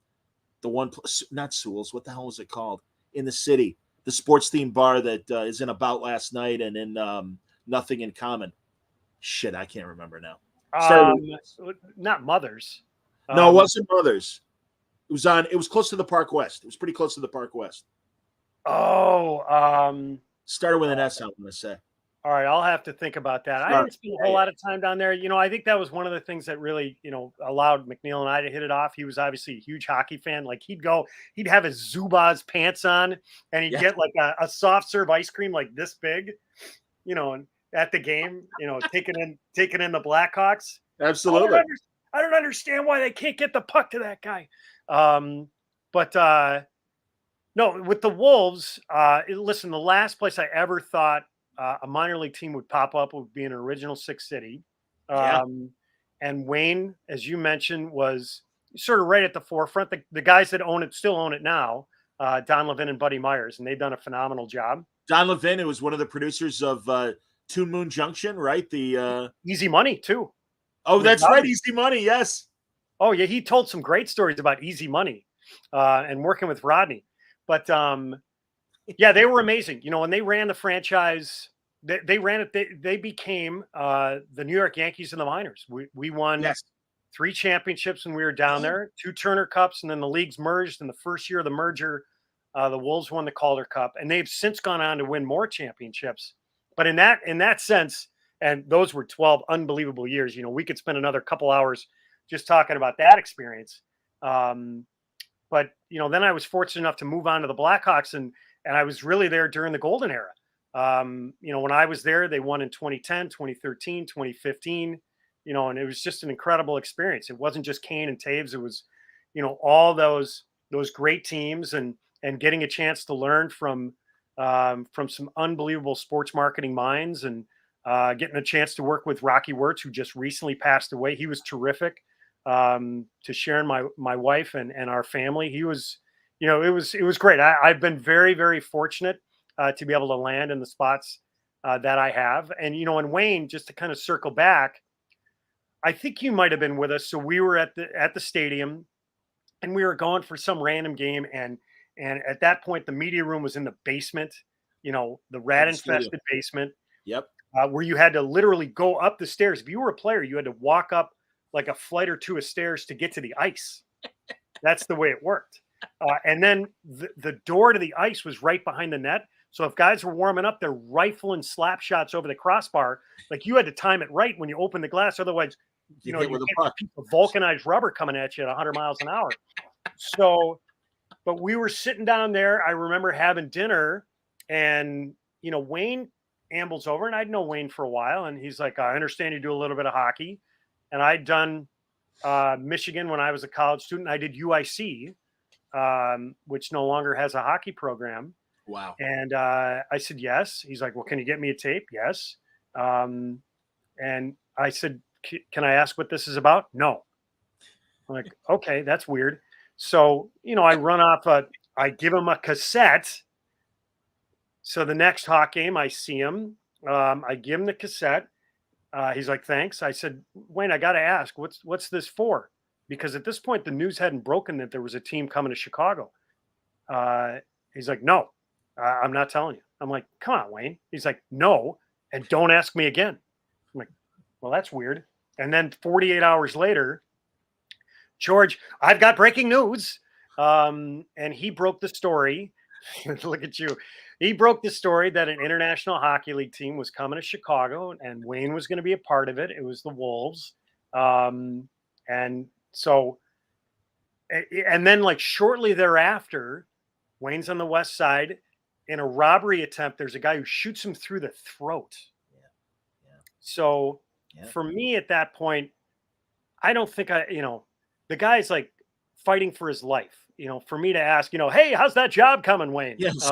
one, not Sewell's. What the hell was it called in the city? The sports themed bar that is in About Last Night and in Nothing in Common. Shit, I can't remember now. Not Mothers. No, it wasn't Mothers. It was close to the Park West. It was pretty close to the Park West. Started with an S, I'm going to say. All right, I'll have to think about that. I didn't spend a whole lot of time down there. I think that was one of the things that really, allowed McNeil and I to hit it off. He was obviously a huge hockey fan. Like he'd have his Zubaz pants on, and he'd get like a soft serve ice cream like this big, and at the game, taking in the Blackhawks. Absolutely. I don't understand why they can't get the puck to that guy. No, with the Wolves, listen, the last place I ever thought a minor league team would pop up would be an original Six City. And Wayne, as you mentioned, was sort of right at the forefront. The guys that own it still own it now, Don Levin and Buddy Myers, and they've done a phenomenal job. Don Levin, who was one of the producers of Toon Moon Junction, right? The Easy Money, too. Oh, that's right. Easy Money. Yes. Oh, yeah. He told some great stories about Easy Money and working with Rodney. But yeah, they were amazing. When they ran the franchise, they ran it. They became the New York Yankees in the minors. We won 3 championships when we were down there, 2 Turner Cups, and then the leagues merged. In the first year of the merger, the Wolves won the Calder Cup, and they've since gone on to win more championships. But in that sense, and those were 12 unbelievable years. We could spend another couple hours just talking about that experience. But then I was fortunate enough to move on to the Blackhawks, and I was really there during the golden era. When I was there, they won in 2010, 2013, 2015. And it was just an incredible experience. It wasn't just Kane and Taves. It was, all those great teams and getting a chance to learn from some unbelievable sports marketing minds, and getting a chance to work with Rocky Wirtz, who just recently passed away. He was terrific. To Sharon, my wife, and our family. He was, it was great. I've been very, very fortunate to be able to land in the spots that I have. And, and Wayne, just to kind of circle back, I think you might have been with us. So we were at the stadium, and we were going for some random game. And at that point, the media room was in the basement, the rat infested basement. Yep. Where you had to literally go up the stairs. If you were a player, you had to walk up like a flight or two of stairs to get to the ice. That's the way it worked. And then the door to the ice was right behind the net. So if guys were warming up, they're rifling slap shots over the crossbar. Like you had to time it right when you open the glass. Otherwise, you hit with a puck. Vulcanized rubber coming at you at 100 miles an hour. So, but we were sitting down there. I remember having dinner, and Wayne ambles over, and I'd known Wayne for a while, and he's like, "I understand you do a little bit of hockey," and I'd done Michigan when I was a college student. I did UIC, which no longer has a hockey program. Wow. And I said, yes. He's like, well, can you get me a tape? Yes. And I said, can I ask what this is about? No. I'm like, okay, that's weird. So, I run off I give him a cassette. So the next Hawk game, I see him. I give him the cassette. He's like, thanks. I said, Wayne, I got to ask, what's this for? Because at this point, the news hadn't broken that there was a team coming to Chicago. He's like, no. I'm not telling you. I'm like, come on, Wayne. He's like, no, and don't ask me again. I'm like, well, that's weird. And then 48 hours later, George, I've got breaking news. And he broke the story. Look at you. He broke the story that an International Hockey League team was coming to Chicago, and Wayne was going to be a part of it. It was the Wolves. And so, and then like shortly thereafter, Wayne's on the west side. In a robbery attempt, there's a guy who shoots him through the throat. Yeah. So for me at that point, I don't think the guy's like fighting for his life, for me to ask, hey, how's that job coming, Wayne? Yes.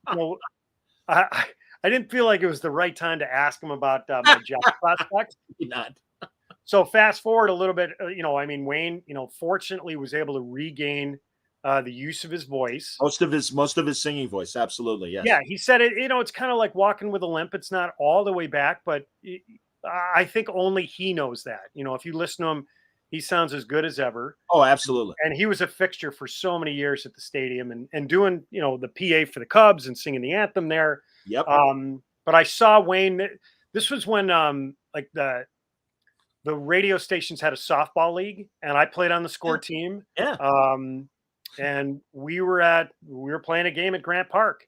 I didn't feel like it was the right time to ask him about my job prospects. Not. So fast forward a little bit, Wayne, fortunately was able to regain the use of his voice. Most of his singing voice. Absolutely. Yes. Yeah. He said it, it's kind of like walking with a limp. It's not all the way back, but I think only he knows that. If you listen to him, he sounds as good as ever. Oh, absolutely. And he was a fixture for so many years at the stadium and doing, the PA for the Cubs and singing the anthem there. Yep. But I saw Wayne. This was when like the radio stations had a softball league, and I played on the score team. Yeah. And we were playing a game at Grant Park,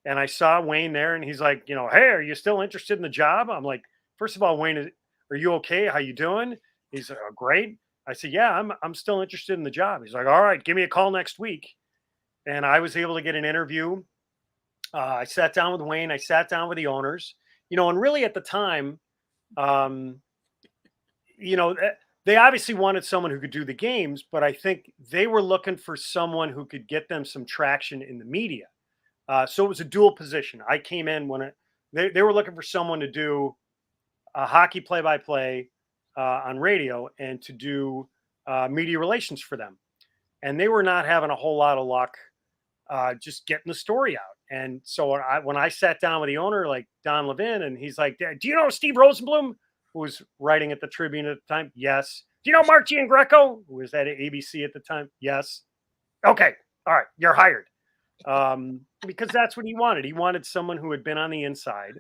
and I saw Wayne there, and he's like, hey, are you still interested in the job? I'm like, first of all, Wayne, are you okay? How you doing? He's like, oh, great. I said, yeah, I'm still interested in the job. He's like, all right, give me a call next week. And I was able to get an interview. I sat down with Wayne. I sat down with the owners, and really at the time, they obviously wanted someone who could do the games, but I think they were looking for someone who could get them some traction in the media. So it was a dual position. I came in when they were looking for someone to do a hockey play-by-play on radio and to do media relations for them. And they were not having a whole lot of luck just getting the story out. And so when I sat down with the owner, like Don Levin, and he's like, do you know Steve Rosenblum, who was writing at the Tribune at the time? Yes. Do you know Mark Giangreco, who was at ABC at the time? Yes. Okay. All right. You're hired. Because that's what he wanted. He wanted someone who had been on the inside.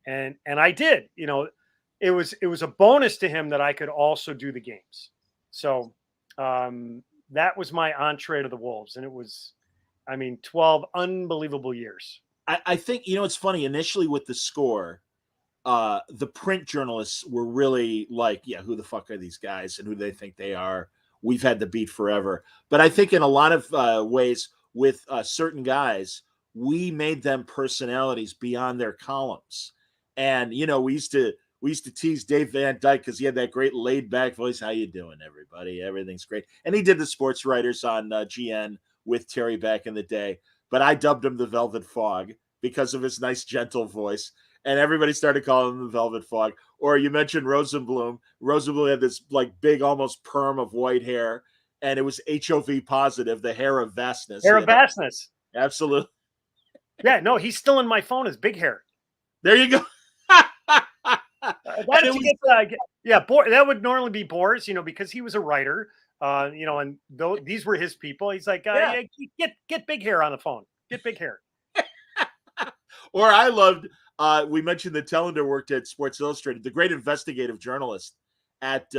And I did. It was a bonus to him that I could also do the games. So that was my entree to the Wolves. And it was, 12 unbelievable years. I think, it's funny. Initially with the score, the print journalists were really like, yeah, who the fuck are these guys and who they think they are? We've had the beat forever. But I think in a lot of ways with certain guys, we made them personalities beyond their columns. And, we used to tease Dave Van Dyke because he had that great laid back voice. How you doing, everybody? Everything's great. And he did the sports writers on GN with Terry back in the day. But I dubbed him the Velvet Fog because of his nice, gentle voice. And everybody started calling him the Velvet Fog. Or you mentioned Rosenblum. Rosenblum had this like big, almost perm of white hair, and it was HOV positive, the hair of vastness. Hair of vastness. Absolutely. Yeah, no, he's still in my phone as Big Hair. There you go. That would normally be Boris, because he was a writer, and these were his people. He's like, get Big Hair on the phone. Get Big Hair. Or I loved, we mentioned that Tellender worked at Sports Illustrated. The great investigative journalist at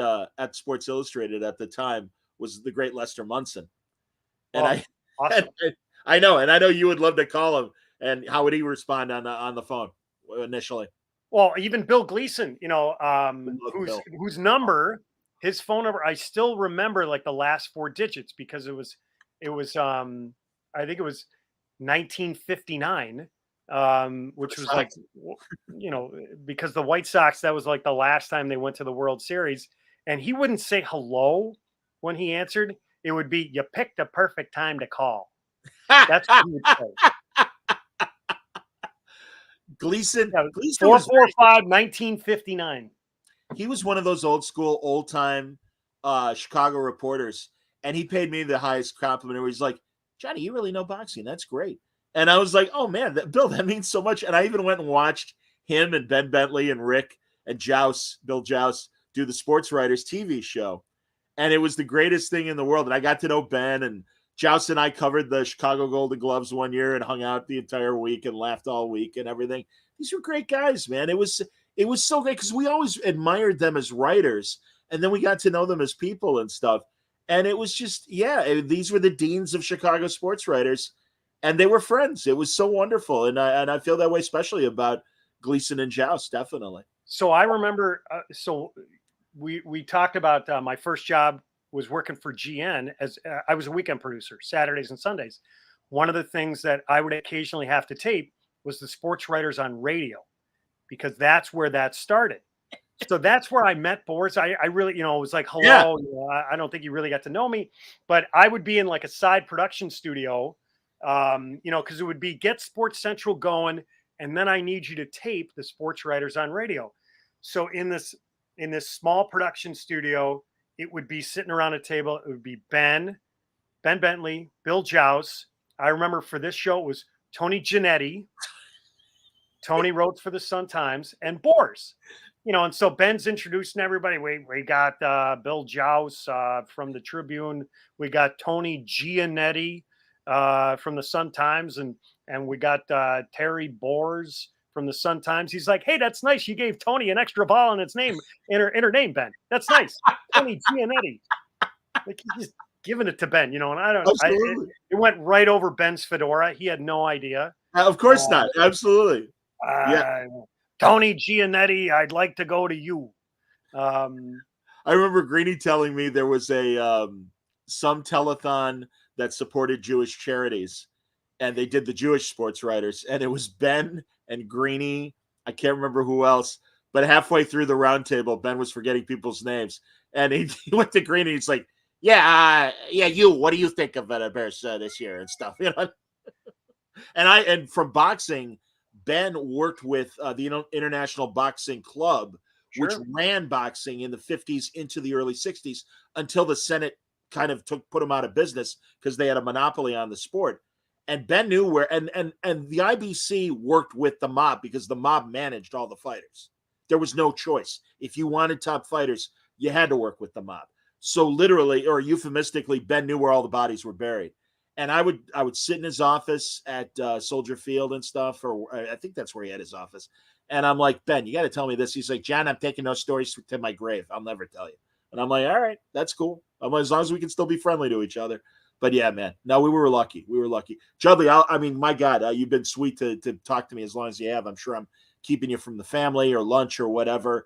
Sports Illustrated at the time was the great Lester Munson. And awesome. I know you would love to call him. And how would he respond on the phone initially? Well, even Bill Gleason, whose number, his phone number, I still remember like the last 4 digits because it was I think it was 1959, which was like, because the White Sox, that was like the last time they went to the World Series, and he wouldn't say hello when he answered. It would be, "You picked a perfect time to call." That's what he would say. Gleason, Yeah, Gleason 445 1959. He was one of those old time Chicago reporters, and he paid me the highest compliment where he's like, "Johnny, you really know boxing. That's great." And I was like, "Oh man, Bill, that means so much." And I even went and watched him and Ben Bentley and Rick and Bill Joust do the Sports Writers TV show. And it was the greatest thing in the world. And I got to know Ben, and Joust and I covered the Chicago Golden Gloves one year and hung out the entire week and laughed all week and everything. These were great guys, man. It was so great because we always admired them as writers, and then we got to know them as people and stuff. And it was just, these were the deans of Chicago sports writers, and they were friends. It was so wonderful, and I feel that way, especially about Gleason and Joust, definitely. So I remember, we talked about my first job was working for GN as I was a weekend producer, Saturdays and Sundays. One of the things that I would occasionally have to tape was the sports writers on radio, because that's where that started. So that's where I met Boris. I really, it was like, hello. Yeah. I don't think you really got to know me, but I would be in like a side production studio, because it would be get Sports Central going, and then I need you to tape the sports writers on radio. So in this small production studio, it would be sitting around a table. It would be Ben Bentley, Bill Joust. I remember for this show, it was Tony Giannetti. Tony wrote for the Sun-Times, and Boris. And so Ben's introducing everybody. We got Bill Joust from the Tribune. We got Tony Giannetti from the Sun-Times, and we got Terry Bors from the Sun-Times. He's like, "Hey, that's nice. You gave Tony an extra vowel in its name, in her name, Ben. That's nice, Tony Giannetti." Like, he's just giving it to Ben, and I don't. It went right over Ben's fedora. He had no idea. Of course not. Absolutely. Tony Giannetti, I'd like to go to you. I remember Greeny telling me there was some telethon that supported Jewish charities, and they did the Jewish sports writers, and it was Ben and Greeny. I can't remember who else, but halfway through the round table, Ben was forgetting people's names, and he went to Greeny. He's like, you. What do you think of the Bears this year and stuff? And from boxing, Ben worked with the International Boxing Club, which ran boxing in the 50s into the early 60s until the Senate kind of put them out of business because they had a monopoly on the sport. And Ben knew where, and the IBC worked with the mob because the mob managed all the fighters. There was no choice. If you wanted top fighters, you had to work with the mob. So literally, or euphemistically, Ben knew where all the bodies were buried. And I would sit in his office at Soldier Field and stuff, or I think that's where he had his office. And I'm like, "Ben, you got to tell me this." He's like, "John, I'm taking those stories to my grave. I'll never tell you." And I'm like, "All right, that's cool. As long as we can still be friendly to each other." But yeah, man, no, we were lucky. We were lucky. Judley, my God, you've been sweet to talk to me as long as you have. I'm sure I'm keeping you from the family or lunch or whatever.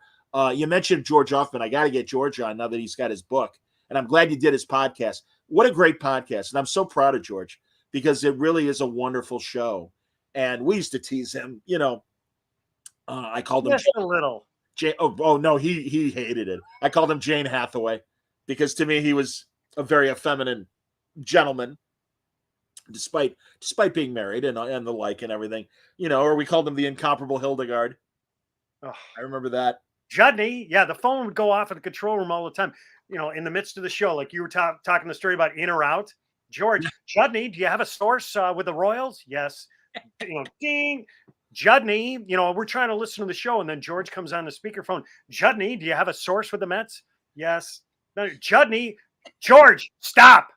You mentioned George Hoffman. I got to get George on now that he's got his book. And I'm glad you did his podcast. What a great podcast. And I'm so proud of George because it really is a wonderful show. And we used to tease him, I called him just a little. No, he hated it. I called him Jane Hathaway because to me he was a very effeminate gentleman, despite being married and the like and everything, or we called him the incomparable Hildegard. Oh, I remember that. Judney, the phone would go off in the control room all the time. In the midst of the show, like you were talking the story about in or out. George, Judney, do you have a source with the Royals? Yes. Ding. Judney, we're trying to listen to the show, and then George comes on the speakerphone. Judney, do you have a source with the Mets? Yes. No, Judney, George, stop.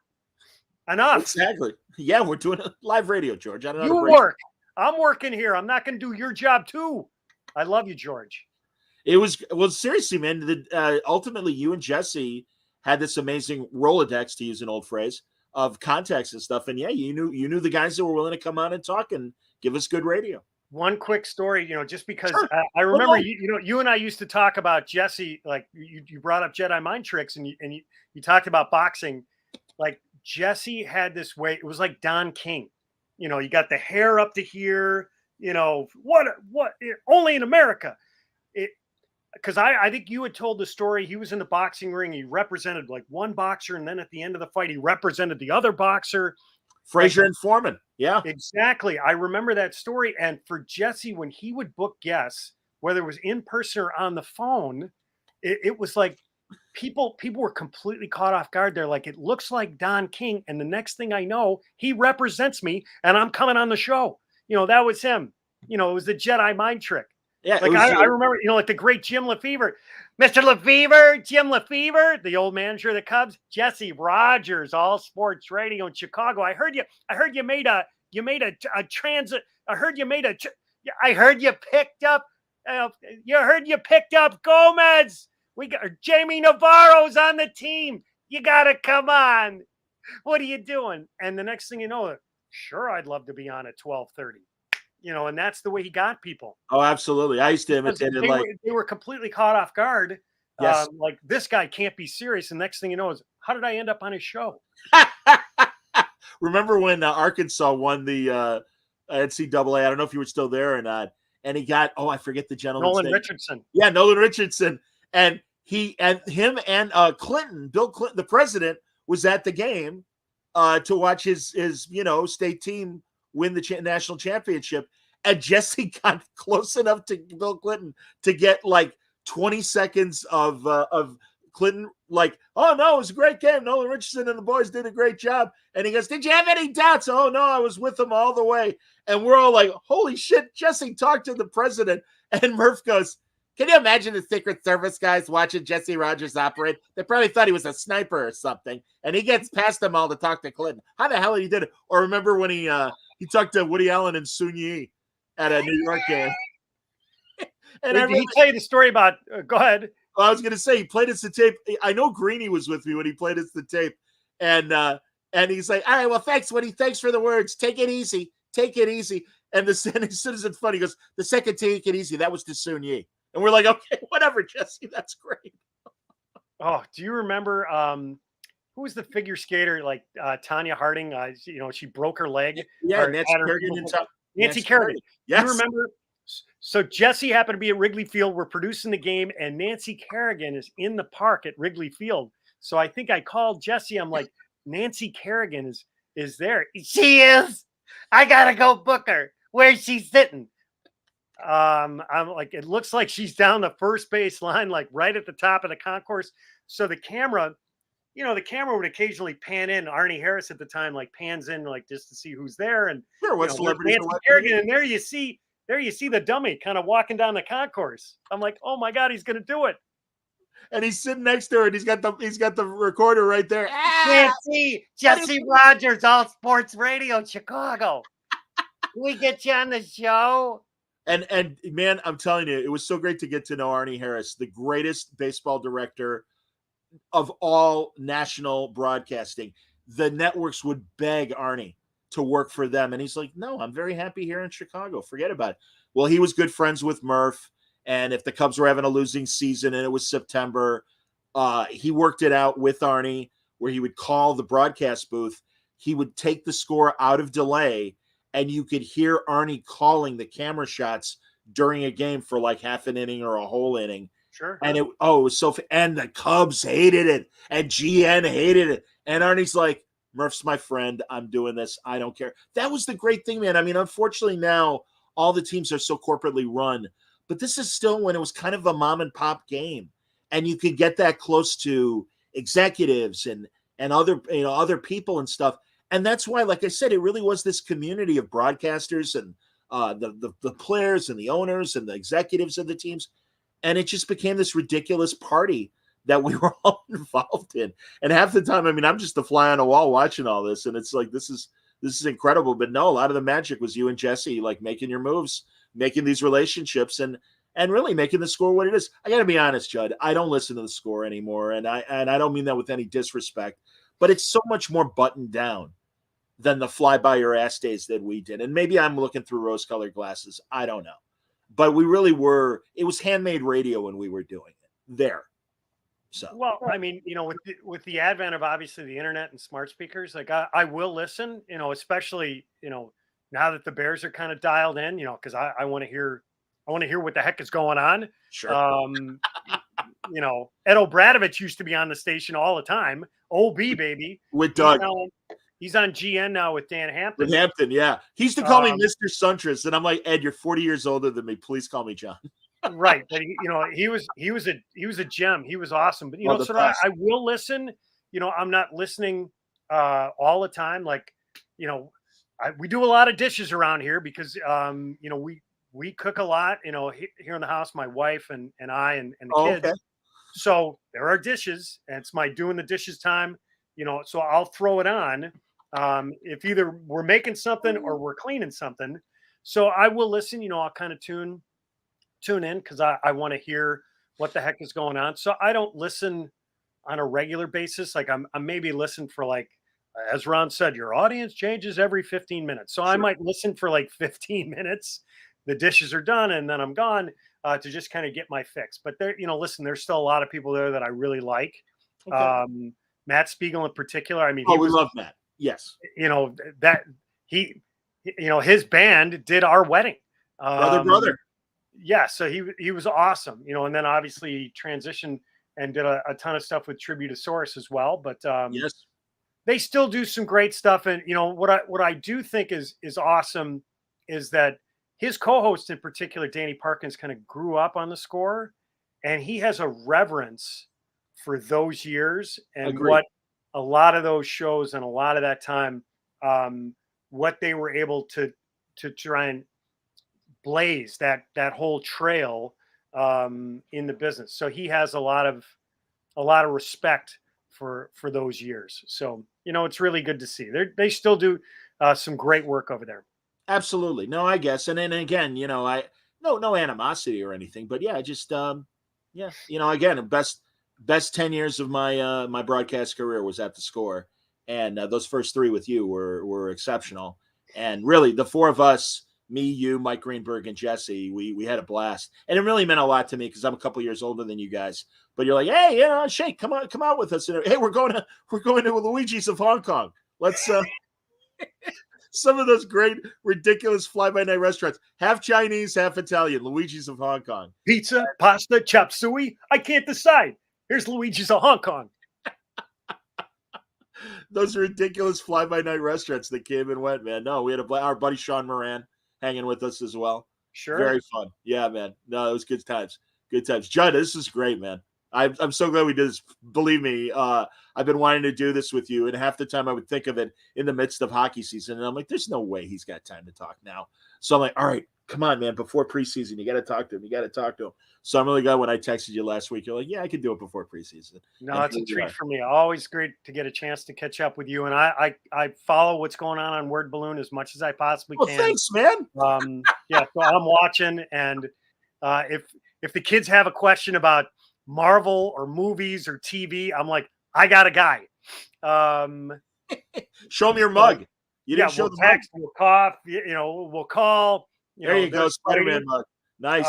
Enough. Exactly. Yeah, we're doing a live radio, George. I don't know. You work. I'm working here. I'm not going to do your job too. I love you, George. It was, well, seriously, man, ultimately you and Jesse had this amazing Rolodex, to use an old phrase, of contacts and stuff. And yeah, you knew the guys that were willing to come on and talk and give us good radio. One quick story, just because Sure. I remember you and I used to talk about Jesse, like you brought up Jedi mind tricks and you talked about boxing. Like Jesse had this way, it was like Don King. You got the hair up to here, what only in America. Because I think you had told the story. He was in the boxing ring. He represented like one boxer. And then at the end of the fight, he represented the other boxer. Frazier and Foreman. Yeah, exactly. I remember that story. And for Jesse, when he would book guests, whether it was in person or on the phone, it was like people were completely caught off guard. They're like, it looks like Don King. And the next thing I know, he represents me and I'm coming on the show. That was him. It was the Jedi mind trick. Yeah, like I remember, like the great Jim Lefevre, Mr. Lefevre, Jim Lefevre, the old manager of the Cubs, Jesse Rogers, All Sports Radio in Chicago. I heard you made a transit. I heard you picked up Gomez. We got Jamie Navarro's on the team. You gotta come on. What are you doing? And the next thing you know, sure, I'd love to be on at 12:30. And that's the way he got people. Oh, absolutely. I used to imitate it. They were completely caught off guard. Yes. Like this guy can't be serious. And next thing you know is, how did I end up on his show? Remember when Arkansas won the NCAA? I don't know if you were still there or not. And he got, I forget the gentleman's name. Richardson. Yeah, Nolan Richardson. And him and Clinton, Bill Clinton, the president, was at the game to watch his state team win the national championship. And Jesse got close enough to Bill Clinton to get like 20 seconds of Clinton, like, oh no, it was a great game. Nolan Richardson and the boys did a great job. And he goes, did you have any doubts? Oh no, I was with them all the way. And we're all like, holy shit, Jesse talked to the president. And Murph goes, can you imagine the Secret Service guys watching Jesse Rogers operate? They probably thought he was a sniper or something. And he gets past them all to talk to Clinton. How the hell he did it? Or remember when he talked to Woody Allen and Sun Yi at a New York game. And did he tell you the story about? Go ahead. I was going to say he played us the tape. I know Greeny was with me when he played us the tape, and he's like, "All right, well, thanks, Woody. Thanks for the words. Take it easy. Take it easy." And as soon as it's funny, he goes, "The second take it easy." That was to Sun Yi, and we're like, "Okay, whatever, Jesse. That's great." Oh, do you remember? Who was the figure skater like Tanya Harding? She broke her leg. Yeah, Nancy Kerrigan. Yes. You remember? So Jesse happened to be at Wrigley Field. We're producing the game, and Nancy Kerrigan is in the park at Wrigley Field. So I think I called Jesse. I'm like, Nancy Kerrigan is there. She is. I gotta go book her. Where's she sitting? I'm like, it looks like she's down the first base line, like right at the top of the concourse. So the camera would occasionally pan in. Arnie Harris at the time, like pans in, like just to see who's there. And sure, what celebrities? Nancy Kerrigan, and there you see the dummy kind of walking down the concourse. I'm like, oh my God, he's gonna do it. And he's sitting next to her, and he's got the recorder right there. Nancy, Jesse Rogers, All Sports Radio, Chicago. Can we get you on the show? And man, I'm telling you, it was so great to get to know Arnie Harris, the greatest baseball director of all national broadcasting. The networks would beg Arnie to work for them, and he's like, no, I'm very happy here in Chicago. Forget about it. Well, he was good friends with Murph, and if the Cubs were having a losing season and it was September, he worked it out with Arnie where he would call the broadcast booth. He would take the score out of delay, and you could hear Arnie calling the camera shots during a game for like half an inning or a whole inning. Sure. And it was so, and the Cubs hated it, and GN hated it. And Arnie's like, Murph's my friend. I'm doing this. I don't care. That was the great thing, man. I mean, unfortunately now all the teams are so corporately run, but this is still when it was kind of a mom and pop game, and you could get that close to executives and other people and stuff. And that's why, like I said, it really was this community of broadcasters and the players and the owners and the executives of the teams. And it just became this ridiculous party that we were all involved in. And half the time, I mean, I'm just a fly on a wall watching all this. And it's like, this is incredible. But no, a lot of the magic was you and Jesse, like making your moves, making these relationships and really making the score what it is. I got to be honest, Judd, I don't listen to the score anymore. And I don't mean that with any disrespect, but it's so much more buttoned down than the fly by your ass days that we did. And maybe I'm looking through rose colored glasses. I don't know. But we really were, it was handmade radio when we were doing it there. So, well, I mean, with the advent of obviously the internet and smart speakers, like I will listen, especially, now that the Bears are kind of dialed in, because I want to hear what the heck is going on. sure. Ed O'Bradovich used to be on the station all the time. OB baby With Doug. He's on GN now with Dan Hampton. With Hampton, yeah. He used to call me Mr. Suntress, and I'm like, Ed, you're 40 years older than me. Please call me John. Right, but he was a gem. He was awesome. But so I will listen. I'm not listening all the time. Like, we do a lot of dishes around here because we cook a lot. Here in the house, my wife and I and the kids. Okay. So there are dishes, and it's my doing the dishes time. So I'll throw it on. If either we're making something or we're cleaning something. So I will listen. I'll kind of tune in because I want to hear what the heck is going on. So I don't listen on a regular basis. Like I'm maybe listen for like, as Ron said, your audience changes every 15 minutes. So sure. I might listen for like 15 minutes. The dishes are done and then I'm gone to just kind of get my fix. But there, listen, there's still a lot of people there that I really like. Okay. Matt Spiegel in particular. I mean, we love Matt. Yes. That his band did our wedding. Brother. Yeah, so he was awesome, and then obviously he transitioned and did a ton of stuff with Tributosaurus as well. But yes, they still do some great stuff. And what I do think is awesome is that his co-host in particular, Danny Parkins, kind of grew up on the Score, and he has a reverence for those years and Agreed. What a lot of those shows and a lot of that time, what they were able to try and blaze that whole trail in the business. So he has a lot of respect for those years. So, it's really good to see. They still do some great work over there. Absolutely. No, I guess. And then again, I no animosity or anything, but yeah, just again, best 10 years of my my broadcast career was at the Score. And those first 3 with you were exceptional. And really the 4 of us, me, you, Mike Greenberg, and Jesse, we had a blast. And it really meant a lot to me because I'm a couple years older than you guys. But you're like, hey, Shake, come out with us. And, hey, we're going to Luigi's of Hong Kong. Let's some of those great, ridiculous fly-by-night restaurants. Half Chinese, half Italian. Luigi's of Hong Kong. Pizza, pasta, chop suey. I can't decide. Here's Luigi's of Hong Kong. Those ridiculous fly-by-night restaurants that came and went, man. No, we had our buddy Sean Moran hanging with us as well. Sure. Very fun. Yeah, man. No, it was good times. Good times. Judd, this is great, man. I'm so glad we did this. Believe me, I've been wanting to do this with you, and half the time I would think of it in the midst of hockey season, and I'm like, there's no way he's got time to talk now. So I'm like, all right, come on, man. Before preseason, you got to talk to him. So I'm really glad when I texted you last week, you're like, yeah, I could do it before preseason. No, it's a treat for me. Always great to get a chance to catch up with you. And I follow what's going on Word Balloon as much as I possibly can. Thanks, man. Yeah, so I'm watching. And if the kids have a question about Marvel or movies or TV, I'm like, I got a guy. Show me your mug. We'll text, we'll cough, we'll call. There you go, Spider-Man mug. Nice.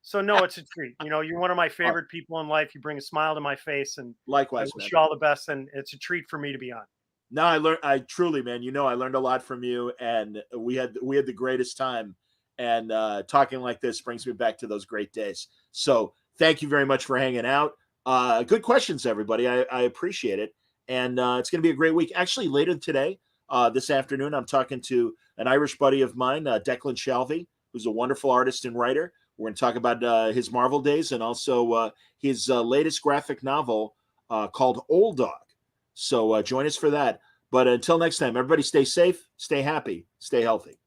So no, it's a treat. You're one of my favorite people in life. You bring a smile to my face, and likewise, I wish you all the best. And it's a treat for me to be on. No, I truly, man. I learned a lot from you, and we had the greatest time. And talking like this brings me back to those great days. So thank you very much for hanging out. Good questions, everybody. I appreciate it. And it's going to be a great week. Actually, later today, this afternoon, I'm talking to an Irish buddy of mine, Declan Shalvey, who's a wonderful artist and writer. We're going to talk about his Marvel days and also his latest graphic novel called Old Dog. So join us for that. But until next time, everybody stay safe, stay happy, stay healthy.